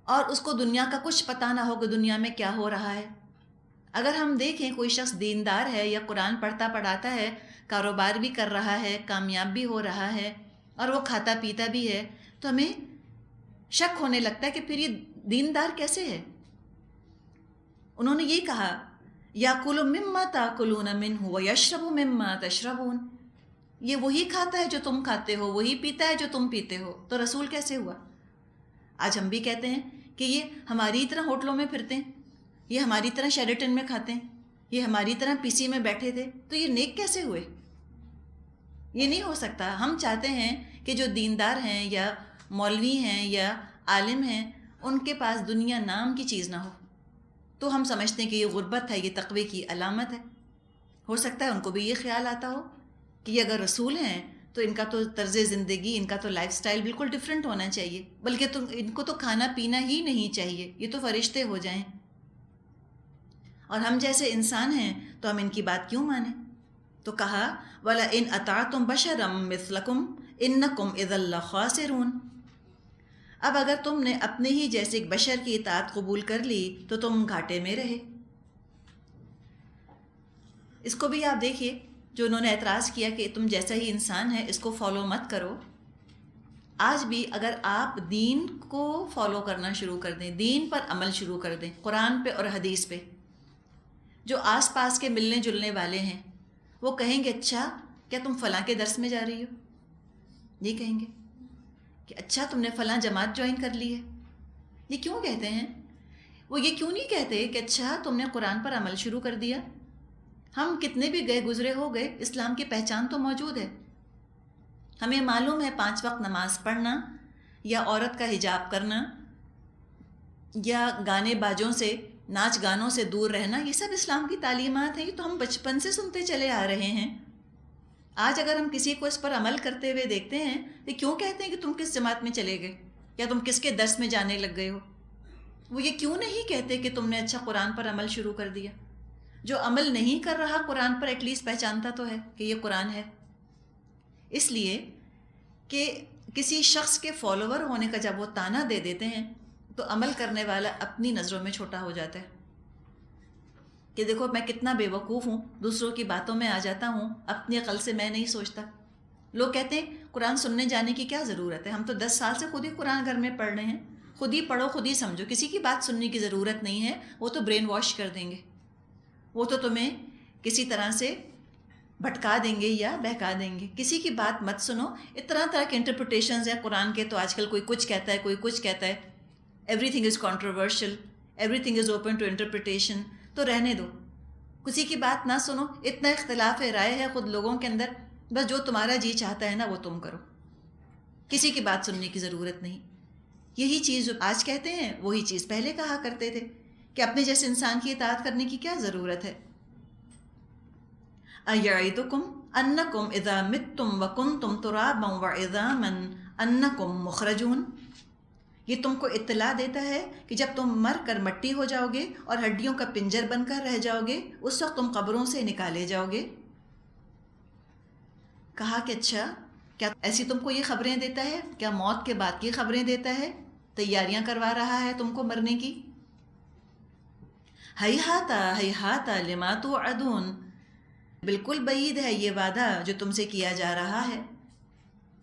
اور اس کو دنیا کا کچھ پتہ نہ ہو کہ دنیا میں کیا ہو رہا ہے۔ اگر ہم دیکھیں کوئی شخص دیندار ہے یا قرآن پڑھتا پڑھاتا ہے، کاروبار بھی کر رہا ہے، کامیاب بھی ہو رہا ہے، اور وہ کھاتا پیتا بھی ہے، تو ہمیں شک ہونے لگتا ہے کہ پھر یہ دیندار کیسے ہے۔ انہوں نے یہ کہا یَأْکُلُ مِمَّا تَأْکُلُونَ مِنْهُ وَيَشْرَبُ مِمَّا تَشْرَبُونَ، یہ وہی کھاتا ہے جو تم کھاتے ہو، وہی پیتا ہے جو تم پیتے ہو، تو رسول کیسے ہوا؟ آج ہم بھی کہتے ہیں کہ یہ ہماری طرح ہوٹلوں میں پھرتے ہیں، یہ ہماری طرح شیرٹن میں کھاتے ہیں، یہ ہماری طرح پی سی میں بیٹھے تھے، تو یہ نیک کیسے ہوئے؟ یہ نہیں ہو سکتا۔ ہم چاہتے ہیں کہ جو دیندار ہیں یا مولوی ہیں یا عالم ہیں، ان کے پاس دنیا نام کی چیز نہ ہو، تو ہم سمجھتے ہیں کہ یہ غربت ہے، یہ تقوی کی علامت ہے۔ ہو سکتا ہے ان کو بھی یہ خیال آتا ہو کہ یہ اگر رسول ہیں تو ان کا تو طرز زندگی، ان کا تو لائف سٹائل بالکل ڈیفرنٹ ہونا چاہیے، بلکہ تو ان کو تو کھانا پینا ہی نہیں چاہیے، یہ تو فرشتے ہو جائیں، اور ہم جیسے انسان ہیں تو ہم ان کی بات کیوں مانیں؟ تو کہا وَلَئِنْ أَطَعْتُمْ بَشَرًا مِثْلَكُمْ إِنَّكُمْ إِذًا لَخَاسِرُونَ، اب اگر تم نے اپنے ہی جیسے ایک بشر کی اطاعت قبول کر لی تو تم گھاٹے میں رہے۔ اس کو بھی آپ دیکھیے، جو انہوں نے اعتراض کیا کہ تم جیسا ہی انسان ہے اس کو فالو مت کرو، آج بھی اگر آپ دین کو فالو کرنا شروع کر دیں، دین پر عمل شروع کر دیں، قرآن پہ اور حدیث پہ، جو آس پاس کے ملنے جلنے والے ہیں وہ کہیں گے اچھا کیا تم فلاں کے درس میں جا رہی ہو؟ یہ کہیں گے کہ اچھا تم نے فلاں جماعت جوائن کر لی ہے۔ یہ کیوں کہتے ہیں؟ وہ یہ کیوں نہیں کہتے کہ اچھا تم نے قرآن پر عمل شروع کر دیا؟ ہم کتنے بھی گئے گزرے ہو گئے، اسلام کی پہچان تو موجود ہے، ہمیں معلوم ہے 5 وقت نماز پڑھنا یا عورت کا حجاب کرنا یا گانے باجوں سے، ناچ گانوں سے دور رہنا، یہ سب اسلام کی تعلیمات ہیں، یہ تو ہم بچپن سے سنتے چلے آ رہے ہیں۔ آج اگر ہم کسی کو اس پر عمل کرتے ہوئے دیکھتے ہیں تو کیوں کہتے ہیں کہ تم کس جماعت میں چلے گئے یا تم کس کے درس میں جانے لگ گئے ہو؟ وہ یہ کیوں نہیں کہتے کہ تم نے اچھا قرآن پر عمل شروع کر دیا؟ جو عمل نہیں کر رہا قرآن پر ایٹ لیسٹ پہچانتا تو ہے کہ یہ قرآن ہے۔ اس لیے کہ کسی شخص کے فالوور ہونے کا جب وہ تانا دے دیتے ہیں تو عمل کرنے والا اپنی نظروں میں چھوٹا ہو جاتا ہے کہ دیکھو میں کتنا بے وقوف ہوں، دوسروں کی باتوں میں آ جاتا ہوں، اپنی عقل سے میں نہیں سوچتا۔ لوگ کہتے ہیں قرآن سننے جانے کی کیا ضرورت ہے، ہم تو 10 سال سے خود ہی قرآن گھر میں پڑھ رہے ہیں، خود ہی پڑھو خود ہی سمجھو، کسی کی بات سننے کی ضرورت نہیں ہے، وہ تو برین واش کر دیں گے، وہ تو تمہیں کسی طرح سے بھٹکا دیں گے یا بہکا دیں گے۔ کسی کی بات مت سنو۔ طرح طرح کے انٹرپریٹیشنز ہیں قرآن کے، تو آج کل کوئی کچھ کہتا ہے کوئی کچھ کہتا ہے، everything is controversial, everything is open to interpretation, تو رہنے دو، کسی کی بات نہ سنو۔ اتنا اختلاف رائے ہے خود لوگوں کے اندر، بس جو تمہارا جی چاہتا ہے نا وہ تم کرو، کسی کی بات سننے کی ضرورت نہیں۔ یہی چیز جو آج کہتے ہیں وہی چیز پہلے کہا کرتے تھے کہ اپنے جیسے انسان کی اطاعت کرنے کی کیا ضرورت ہے۔ اَیَعِدُکُمْ أَنَّکُمْ اِذَا مِتْتُمْ وَكُنْتُمْ تُرَابًا وَعِظَامًا أَنَّکُمْ مُخْرَجُونَ، یہ تم کو اطلاع دیتا ہے کہ جب تم مر کر مٹی ہو جاؤ گے اور ہڈیوں کا پنجر بن کر رہ جاؤ گے، اس وقت تم قبروں سے نکالے جاؤ گے۔ کہا کہ اچھا کیا ایسی تم کو یہ خبریں دیتا ہے؟ کیا موت کے بعد کی خبریں دیتا ہے؟ تیاریاں کروا رہا ہے تم کو مرنے کی؟ ہیہاتا ہیہاتا لما توعدون، بالکل بعید ہے یہ وعدہ جو تم سے کیا جا رہا ہے۔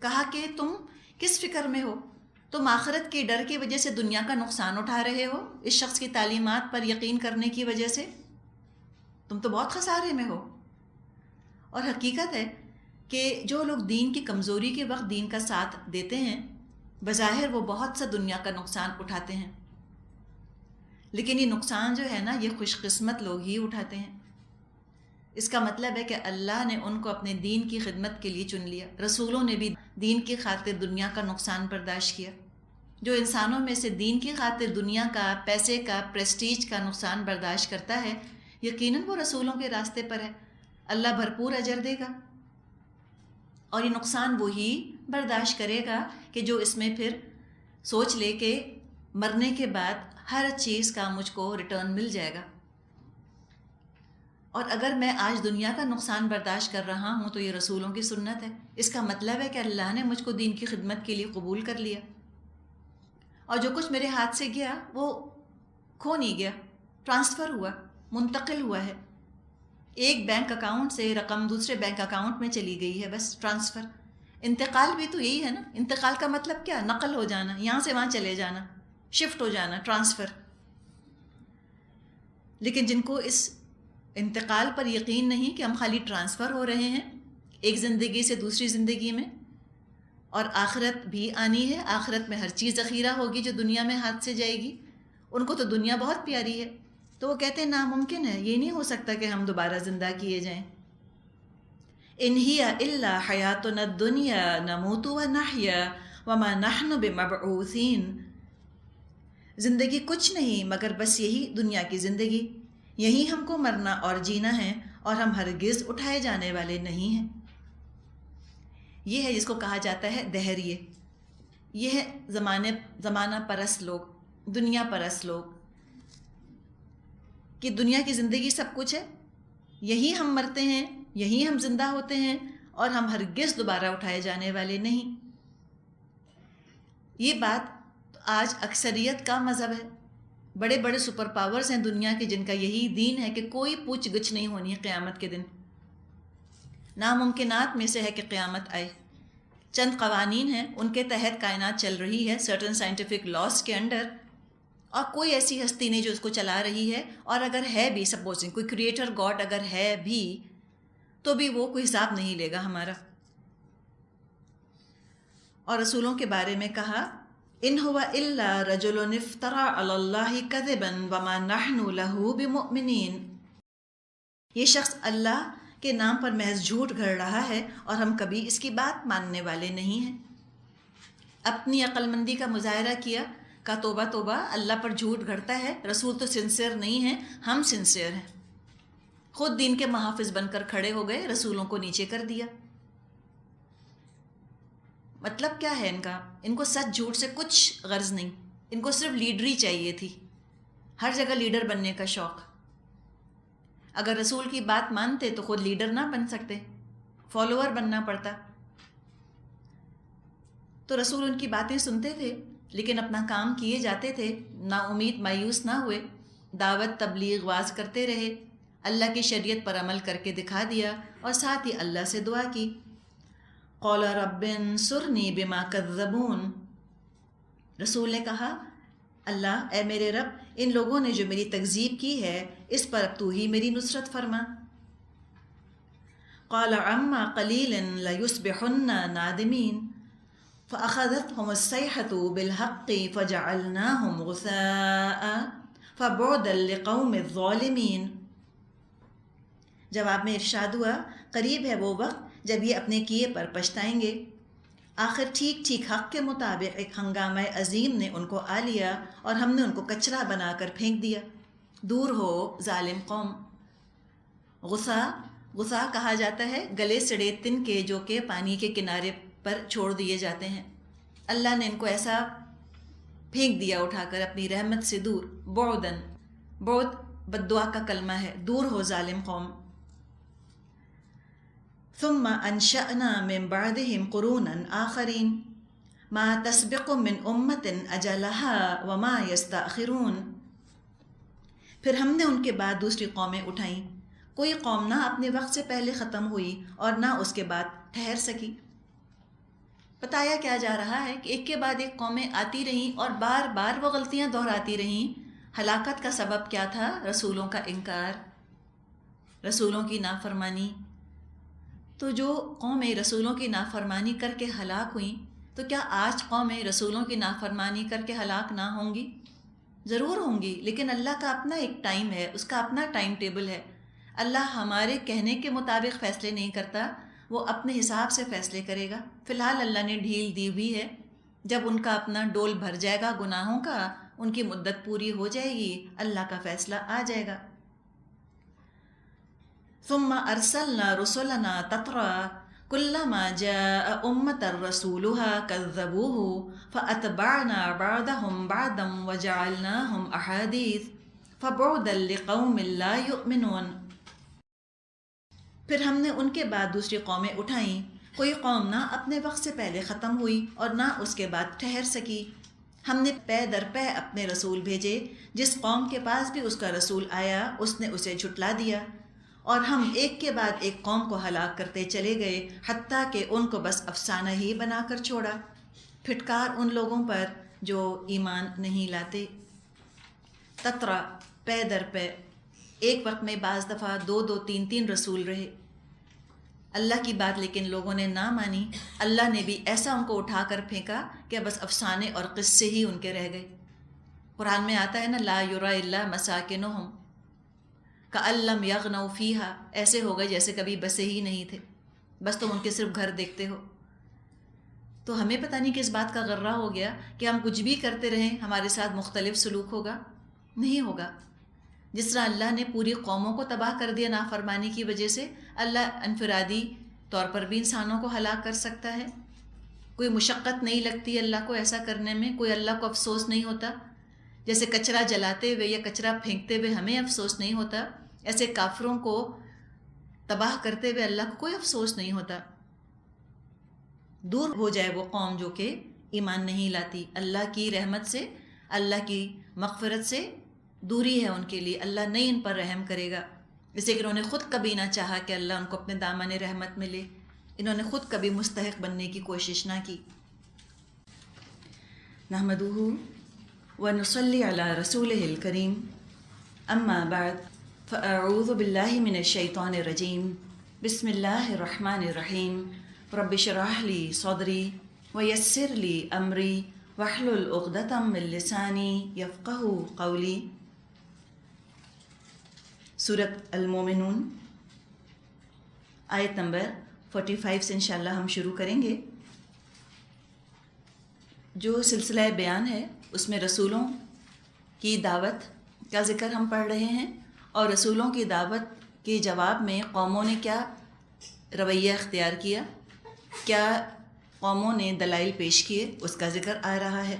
کہا کہ تم کس فکر میں ہو؟ تم آخرت کے ڈر کی وجہ سے دنیا کا نقصان اٹھا رہے ہو، اس شخص کی تعلیمات پر یقین کرنے کی وجہ سے تم تو بہت خسارے میں ہو۔ اور حقیقت ہے کہ جو لوگ دین کی کمزوری کے وقت دین کا ساتھ دیتے ہیں بظاہر وہ بہت سا دنیا کا نقصان اٹھاتے ہیں، لیکن یہ نقصان جو ہے نا یہ خوش قسمت لوگ ہی اٹھاتے ہیں۔ اس کا مطلب ہے کہ اللہ نے ان کو اپنے دین کی خدمت کے لیے چن لیا۔ رسولوں نے بھی دین کی خاطر دنیا کا نقصان برداشت کیا۔ جو انسانوں میں سے دین کی خاطر دنیا کا، پیسے کا، پریسٹیج کا نقصان برداشت کرتا ہے، یقیناً وہ رسولوں کے راستے پر ہے، اللہ بھرپور اجر دے گا۔ اور یہ نقصان وہی برداشت کرے گا کہ جو اس میں پھر سوچ لے کہ مرنے کے بعد ہر چیز کا مجھ کو ریٹرن مل جائے گا۔ اور اگر میں آج دنیا کا نقصان برداشت کر رہا ہوں تو یہ رسولوں کی سنت ہے۔ اس کا مطلب ہے کہ اللہ نے مجھ کو دین کی خدمت کے لیے قبول کر لیا، اور جو کچھ میرے ہاتھ سے گیا وہ کھو نہیں گیا، ٹرانسفر ہوا، منتقل ہوا ہے۔ ایک بینک اکاؤنٹ سے رقم دوسرے بینک اکاؤنٹ میں چلی گئی ہے، بس ٹرانسفر۔ انتقال بھی تو یہی ہے نا، انتقال کا مطلب کیا؟ نقل ہو جانا، یہاں سے وہاں چلے جانا، شفٹ ہو جانا، ٹرانسفر۔ لیکن جن کو اس انتقال پر یقین نہیں کہ ہم خالی ٹرانسفر ہو رہے ہیں ایک زندگی سے دوسری زندگی میں، اور آخرت بھی آنی ہے، آخرت میں ہر چیز ذخیرہ ہوگی جو دنیا میں ہاتھ سے جائے گی، ان کو تو دنیا بہت پیاری ہے، تو وہ کہتے ہیں ناممکن ہے، یہ نہیں ہو سکتا کہ ہم دوبارہ زندہ کیے جائیں۔ ان ہی الا حیاتنا الدنیا نموت ونحیا وما نحن بمبعوثین۔ زندگی کچھ نہیں مگر بس یہی دنیا کی زندگی، یہی ہم کو مرنا اور جینا ہے، اور ہم ہرگز اٹھائے جانے والے نہیں ہیں۔ یہ ہے جس کو کہا جاتا ہے دہریے۔ یہ ہے زمانہ پرست لوگ، دنیا پرست لوگ، کہ دنیا کی زندگی سب کچھ ہے، یہی ہم مرتے ہیں، یہی ہم زندہ ہوتے ہیں، اور ہم ہرگز دوبارہ اٹھائے جانے والے نہیں۔ یہ بات آج اکثریت کا مذہب ہے۔ بڑے بڑے سپر پاورز ہیں دنیا کے جن کا یہی دین ہے کہ کوئی پوچھ گچھ نہیں ہونی ہے قیامت کے دن۔ ناممکنات میں سے ہے کہ قیامت آئے۔ چند قوانین ہیں، ان کے تحت کائنات چل رہی ہے، سرٹن سائنٹیفک لاس کے انڈر، اور کوئی ایسی ہستی نہیں جو اس کو چلا رہی ہے، اور اگر ہے بھی، سپوزنگ کوئی کریٹر گاڈ اگر ہے بھی تو بھی وہ کوئی حساب نہیں لے گا ہمارا۔ اور رسولوں کے بارے میں کہا ان هو الا رجل افترى على الله كذبا وما نحن له بمؤمنين۔ یہ شخص اللہ کے نام پر محض جھوٹ گھڑ رہا ہے اور ہم کبھی اس کی بات ماننے والے نہیں ہیں۔ اپنی عقل مندی کا مظاہرہ کیا، کہا توبہ توبہ، اللہ پر جھوٹ گھڑتا ہے، رسول تو سنسیئر نہیں ہیں، ہم سنسیئر ہیں۔ خود دین کے محافظ بن کر کھڑے ہو گئے، رسولوں کو نیچے کر دیا۔ مطلب کیا ہے ان کو سچ جھوٹ سے کچھ غرض نہیں، ان کو صرف لیڈری چاہیے تھی، ہر جگہ لیڈر بننے کا شوق۔ اگر رسول کی بات مانتے تو خود لیڈر نہ بن سکتے، فالوور بننا پڑتا۔ تو رسول ان کی باتیں سنتے تھے لیکن اپنا کام کیے جاتے تھے، نا امید مایوس نہ ہوئے، دعوت تبلیغ واز کرتے رہے، اللہ کی شریعت پر عمل کر کے دکھا دیا، اور ساتھ ہی اللہ سے دعا کی، قال رب انصرنی بما کذبون۔ رسول نے کہا اللہ اے میرے رب، ان لوگوں نے جو میری تکذیب کی ہے اس پر اب تو ہی میری نصرت فرما۔ قال عما قلیل لیصبحن نادمین فأخذتهم الصیحة بالحق فجعلناهم غثاء فبعدا لقوم الظالمین۔ جواب میں ارشاد ہوا قریب ہے وہ وقت جب یہ اپنے کیے پر پچھتائیں گے، آخر ٹھیک ٹھیک حق کے مطابق ایک ہنگامہ عظیم نے ان کو آ لیا اور ہم نے ان کو کچرا بنا کر پھینک دیا۔ دور ہو ظالم قوم۔ غصہ کہا جاتا ہے گلے سڑے تن کے جو کہ پانی کے کنارے پر چھوڑ دیے جاتے ہیں۔ اللہ نے ان کو ایسا پھینک دیا اٹھا کر اپنی رحمت سے دور۔ بعدن، بعد بد دعا کا کلمہ ہے، دور ہو ظالم قوم۔ ثم انشأنا من بعدهم قرونا آخرین ما تسبق من امت اجلها وما یستأخرون۔ پھر ہم نے ان کے بعد دوسری قومیں اٹھائیں، کوئی قوم نہ اپنے وقت سے پہلے ختم ہوئی اور نہ اس کے بعد ٹھہر سکی۔ بتایا کیا جا رہا ہے کہ ایک کے بعد ایک قومیں آتی رہیں اور بار بار وہ غلطیاں دہراتی رہیں۔ ہلاکت کا سبب کیا تھا؟ رسولوں کا انکار، رسولوں کی نافرمانی، تو جو قومیں رسولوں کی نافرمانی کر کے ہلاک ہوئیں، تو کیا آج قومیں رسولوں کی نافرمانی کر کے ہلاک نہ ہوں گی؟ ضرور ہوں گی، لیکن اللہ کا اپنا ایک ٹائم ہے، اس کا اپنا ٹائم ٹیبل ہے۔ اللہ ہمارے کہنے کے مطابق فیصلے نہیں کرتا، وہ اپنے حساب سے فیصلے کرے گا۔ فی الحال اللہ نے ڈھیل دی ہوئی ہے، جب ان کا اپنا ڈول بھر جائے گا گناہوں کا، ان کی مدت پوری ہو جائے گی، اللہ کا فیصلہ آ جائے گا۔ ثم ارسلنا رسلنا تترا كلما جاء امة رسولها كذبوه فاتبعنا بعضهم بعضا وجعلناهم احاديث فبعدا لقوم لا يؤمنون۔ پھر ہم نے ان کے بعد دوسری قومیں اٹھائیں، کوئی قوم نہ اپنے وقت سے پہلے ختم ہوئی اور نہ اس کے بعد ٹھہر سکی۔ ہم نے پے در پے اپنے رسول بھیجے، جس قوم کے پاس بھی اس کا رسول آیا اس نے اسے جھٹلا دیا، اور ہم ایک کے بعد ایک قوم کو ہلاک کرتے چلے گئے، حتیٰ کہ ان کو بس افسانہ ہی بنا کر چھوڑا۔ پھٹکار ان لوگوں پر جو ایمان نہیں لاتے۔ تترا، پے در پے، ایک وقت میں بعض دفعہ دو دو تین تین رسول رہے۔ اللہ کی بات لیکن لوگوں نے نہ مانی، اللہ نے بھی ایسا ان کو اٹھا کر پھینکا کہ بس افسانے اور قصے ہی ان کے رہ گئے۔ قرآن میں آتا ہے نا، لا یرا الا مساکنہم کأن لم یغنوا فیہا، ایسے ہو گئے جیسے کبھی بسے ہی نہیں تھے، بس تم ان کے صرف گھر دیکھتے ہو۔ تو ہمیں پتہ نہیں کس بات کا غرہ ہو گیا کہ ہم کچھ بھی کرتے رہیں ہمارے ساتھ مختلف سلوک ہوگا؟ نہیں ہوگا۔ جس طرح اللہ نے پوری قوموں کو تباہ کر دیا نافرمانی کی وجہ سے، اللہ انفرادی طور پر بھی انسانوں کو ہلاک کر سکتا ہے۔ کوئی مشقت نہیں لگتی اللہ کو ایسا کرنے میں، کوئی اللہ کو افسوس نہیں ہوتا۔ جیسے کچرا جلاتے ہوئے یا کچرا پھینکتے ہوئے ہمیں افسوس نہیں ہوتا، ایسے کافروں کو تباہ کرتے ہوئے اللہ کو کوئی افسوس نہیں ہوتا۔ دور ہو جائے وہ قوم جو کہ ایمان نہیں لاتی، اللہ کی رحمت سے، اللہ کی مغفرت سے دوری ہے ان کے لیے، اللہ نہیں ان پر رحم کرے گا۔ اسے کہ انہوں نے خود کبھی نہ چاہا کہ اللہ ان کو اپنے دامن رحمت میں لے، انہوں نے خود کبھی مستحق بننے کی کوشش نہ کی۔ نحمدہ ونصلی علی رسولہ الکریم، اما بعد فاعوذ باللہ من الشیطان الرجیم، بسم اللہ الرحمن الرحیم، رب اشرح لی صدری ویسر لی امری واحلل عقدۃ من لسانی یفقہوا قولی۔ سورۃ المومنون، آیت نمبر 45 سے انشاءاللہ ہم شروع کریں گے۔ جو سلسلہ بیان ہے اس میں رسولوں کی دعوت کا ذکر ہم پڑھ رہے ہیں، اور رسولوں کی دعوت کے جواب میں قوموں نے کیا رویہ اختیار کیا، کیا قوموں نے دلائل پیش کیے، اس کا ذکر آ رہا ہے۔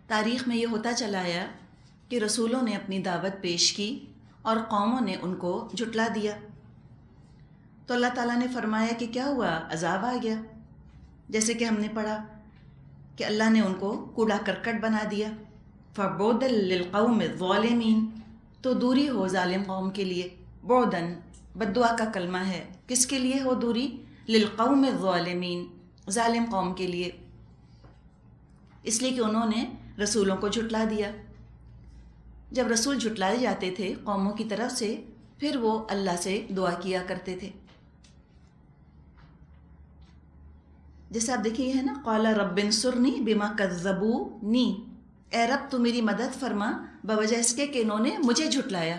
تاریخ میں یہ ہوتا چلا آیا کہ رسولوں نے اپنی دعوت پیش کی اور قوموں نے ان کو جھٹلا دیا، تو اللہ تعالیٰ نے فرمایا کہ کیا ہوا، عذاب آ گیا۔ جیسے کہ ہم نے پڑھا کہ اللہ نے ان کو کوڑا کرکٹ بنا دیا، فَبُعْدًا لِلْقَوْمِ الظَّالِمِينَ، تو دوری ہو ظالم قوم کے لیے۔ بعدن بد دعا کا کلمہ ہے، کس کے لیے ہو دوری؟ للقوم الظالمین، ظالم قوم کے لیے، اس لیے کہ انہوں نے رسولوں کو جھٹلا دیا۔ جب رسول جھٹلائے جاتے تھے قوموں کی طرف سے، پھر وہ اللہ سے دعا کیا کرتے تھے۔ جیسے آپ دیکھیے ہے نا، قال رب انصرنی بما کذبونی، اے رب تو میری مدد فرما بوجہ اس کے کہ انہوں نے مجھے جھٹلایا۔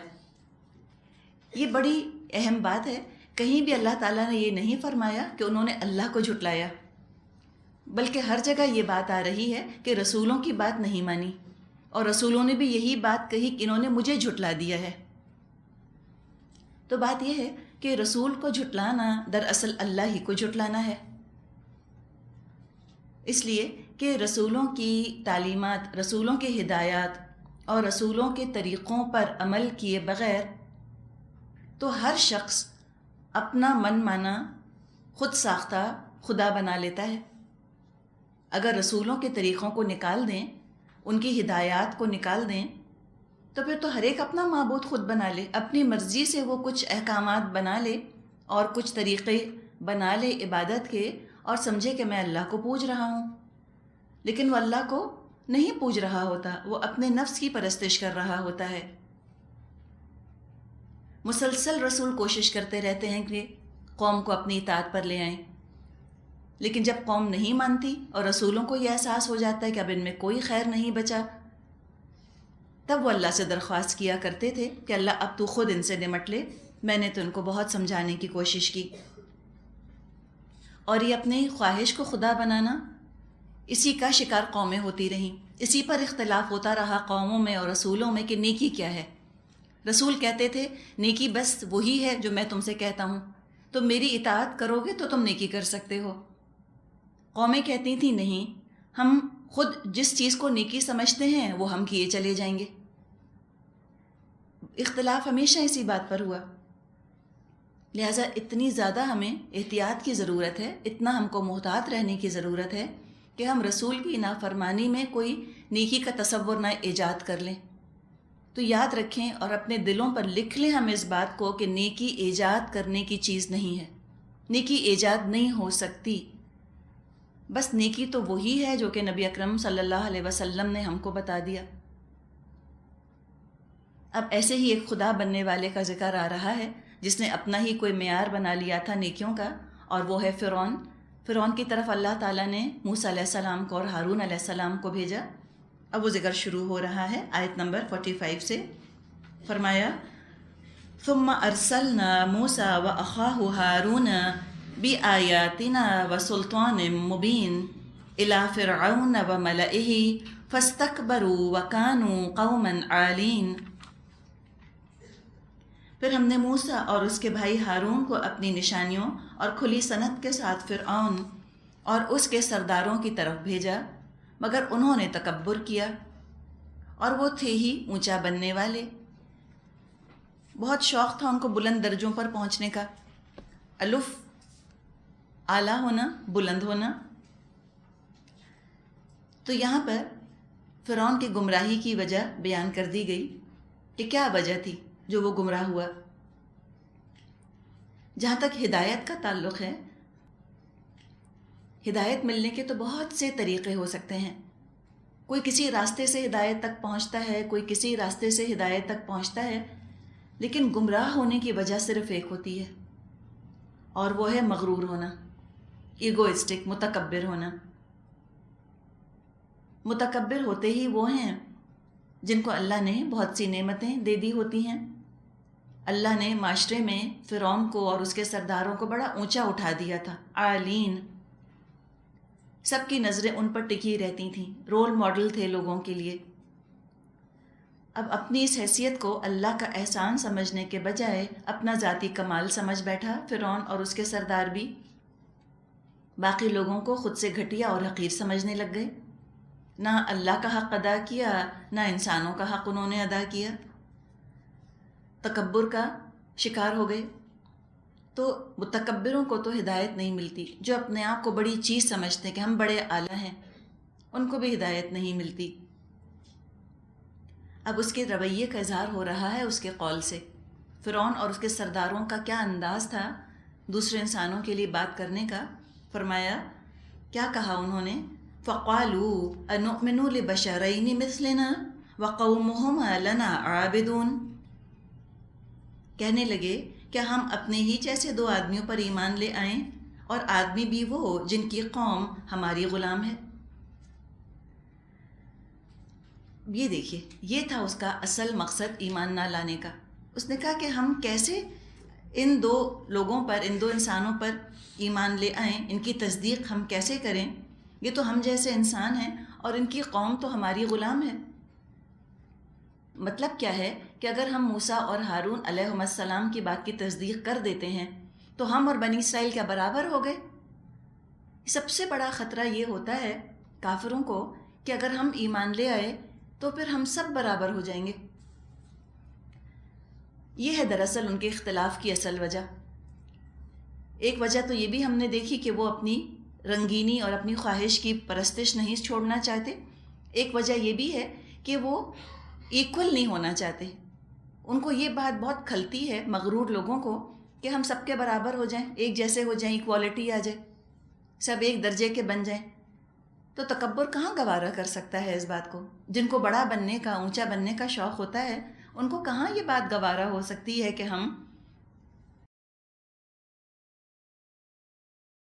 یہ بڑی اہم بات ہے، کہیں بھی اللہ تعالیٰ نے یہ نہیں فرمایا کہ انہوں نے اللہ کو جھٹلایا، بلکہ ہر جگہ یہ بات آ رہی ہے کہ رسولوں کی بات نہیں مانی، اور رسولوں نے بھی یہی بات کہی کہ انہوں نے مجھے جھٹلا دیا ہے۔ تو بات یہ ہے کہ رسول کو جھٹلانا دراصل اللہ ہی کو جھٹلانا ہے، اس لیے کہ رسولوں کی تعلیمات، رسولوں کے ہدایات اور رسولوں کے طریقوں پر عمل کیے بغیر تو ہر شخص اپنا من مانا خود ساختہ خدا بنا لیتا ہے۔ اگر رسولوں کے طریقوں کو نکال دیں، ان کی ہدایات کو نکال دیں، تو پھر تو ہر ایک اپنا معبود خود بنا لے، اپنی مرضی سے وہ کچھ احکامات بنا لے اور کچھ طریقے بنا لے عبادت کے، اور سمجھے کہ میں اللہ کو پوج رہا ہوں، لیکن وہ اللہ کو نہیں پوج رہا ہوتا، وہ اپنے نفس کی پرستش کر رہا ہوتا ہے۔ مسلسل رسول کوشش کرتے رہتے ہیں کہ قوم کو اپنی اطاعت پر لے آئیں، لیکن جب قوم نہیں مانتی اور رسولوں کو یہ احساس ہو جاتا ہے کہ اب ان میں کوئی خیر نہیں بچا، تب وہ اللہ سے درخواست کیا کرتے تھے کہ اللہ اب تو خود ان سے نمٹ لے، میں نے تو ان کو بہت سمجھانے کی کوشش کی۔ اور یہ اپنی خواہش کو خدا بنانا، اسی کا شکار قومیں ہوتی رہیں، اسی پر اختلاف ہوتا رہا قوموں میں اور رسولوں میں کہ نیکی کیا ہے۔ رسول کہتے تھے نیکی بس وہی ہے جو میں تم سے کہتا ہوں، تم میری اطاعت کرو گے تو تم نیکی کر سکتے ہو۔ قومیں کہتی تھیں نہیں، ہم خود جس چیز کو نیکی سمجھتے ہیں وہ ہم کیے چلے جائیں گے۔ اختلاف ہمیشہ اسی بات پر ہوا۔ لہٰذا اتنی زیادہ ہمیں احتیاط کی ضرورت ہے، اتنا ہم کو محتاط رہنے کی ضرورت ہے کہ ہم رسول کی نافرمانی میں کوئی نیکی کا تصور نہ ایجاد کر لیں۔ تو یاد رکھیں اور اپنے دلوں پر لکھ لیں ہم اس بات کو کہ نیکی ایجاد کرنے کی چیز نہیں ہے، نیکی ایجاد نہیں ہو سکتی۔ بس نیکی تو وہی ہے جو کہ نبی اکرم صلی اللہ علیہ وسلم نے ہم کو بتا دیا۔ اب ایسے ہی ایک خدا بننے والے کا ذکر آ رہا ہے جس نے اپنا ہی کوئی معیار بنا لیا تھا نیکیوں کا، اور وہ ہے فرعون۔ فرعون کی طرف اللہ تعالیٰ نے موسیٰ علیہ السلام کو اور ہارون علیہ السلام کو بھیجا۔ اب وہ ذکر شروع ہو رہا ہے آیت نمبر 45 سے۔ فرمایا ثم ارسلنا موسیٰ واخاہ ہارون بآیاتنا وسلطان مبین الی فرعون وملئہ فاستکبروا وکانوا قوما عالین۔ پھر ہم نے موسیٰ اور اس کے بھائی ہارون کو اپنی نشانیوں اور کھلی صنعت کے ساتھ فرعون اور اس کے سرداروں کی طرف بھیجا، مگر انہوں نے تکبر کیا اور وہ تھے ہی اونچا بننے والے۔ بہت شوق تھا ان کو بلند درجوں پر پہنچنے کا، الف اعلیٰ ہونا، بلند ہونا۔ تو یہاں پر فرعون کی گمراہی کی وجہ بیان کر دی گئی کہ کیا وجہ تھی جو وہ گمراہ ہوا۔ جہاں تک ہدایت کا تعلق ہے، ہدایت ملنے کے تو بہت سے طریقے ہو سکتے ہیں۔ کوئی کسی راستے سے ہدایت تک پہنچتا ہے، کوئی کسی راستے سے ہدایت تک پہنچتا ہے، لیکن گمراہ ہونے کی وجہ صرف ایک ہوتی ہے، اور وہ ہے مغرور ہونا، ایگوئسٹک، متکبر ہونا۔ متکبر ہوتے ہی وہ ہیں جن کو اللہ نے بہت سی نعمتیں دے دی ہوتی ہیں۔ اللہ نے معاشرے میں فرعون کو اور اس کے سرداروں کو بڑا اونچا اٹھا دیا تھا، عالین۔ سب کی نظریں ان پر ٹکی رہتی تھیں، رول ماڈل تھے لوگوں کے لیے۔ اب اپنی اس حیثیت کو اللہ کا احسان سمجھنے کے بجائے اپنا ذاتی کمال سمجھ بیٹھا فرعون اور اس کے سردار بھی۔ باقی لوگوں کو خود سے گھٹیا اور حقیر سمجھنے لگ گئے، نہ اللہ کا حق ادا کیا، نہ انسانوں کا حق انہوں نے ادا کیا، تکبر کا شکار ہو گئے۔ تو متکبروں کو تو ہدایت نہیں ملتی، جو اپنے آپ کو بڑی چیز سمجھتے ہیں کہ ہم بڑے اعلیٰ ہیں، ان کو بھی ہدایت نہیں ملتی۔ اب اس کے رویے کا اظہار ہو رہا ہے اس کے قول سے۔ فرعون اور اس کے سرداروں کا کیا انداز تھا دوسرے انسانوں کے لیے بات کرنے کا۔ فرمایا کیا کہا انہوں نے، فَقَالُوا أَنُؤْمِنُ لِبَشَرَيْنِ مِثْلِنَا وَقَوْمُهُمَا لَنَا عَابِدُونَ۔ کہنے لگے کیا ہم اپنے ہی جیسے دو آدمیوں پر ایمان لے آئیں، اور آدمی بھی وہ جن کی قوم ہماری غلام ہے۔ یہ دیکھیے، یہ تھا اس کا اصل مقصد ایمان نہ لانے کا۔ اس نے کہا کہ ہم کیسے ان دو لوگوں پر، ان دو انسانوں پر ایمان لے آئیں، ان کی تصدیق ہم کیسے کریں؟ یہ تو ہم جیسے انسان ہیں اور ان کی قوم تو ہماری غلام ہے۔ مطلب کیا ہے کہ اگر ہم موسیٰ اور ہارون علیہ السلام کی بات کی تصدیق کر دیتے ہیں تو ہم اور بنی اسرائیل کیا برابر ہو گئے؟ سب سے بڑا خطرہ یہ ہوتا ہے کافروں کو کہ اگر ہم ایمان لے آئے تو پھر ہم سب برابر ہو جائیں گے۔ یہ ہے دراصل ان کے اختلاف کی اصل وجہ۔ ایک وجہ تو یہ بھی ہم نے دیکھی کہ وہ اپنی رنگینی اور اپنی خواہش کی پرستش نہیں چھوڑنا چاہتے۔ ایک وجہ یہ بھی ہے کہ وہ ایکول نہیں ہونا چاہتے۔ ان کو یہ بات بہت کھلتی ہے مغرور لوگوں کو کہ ہم سب کے برابر ہو جائیں، ایک جیسے ہو جائیں، ایکوالٹی آ جائے، سب ایک درجے کے بن جائیں۔ تو تکبر کہاں گوارا کر سکتا ہے اس بات کو؟ جن کو بڑا بننے کا، اونچا بننے کا شوق ہوتا ہے، ان کو کہاں یہ بات گوارا ہو سکتی ہے کہ ہم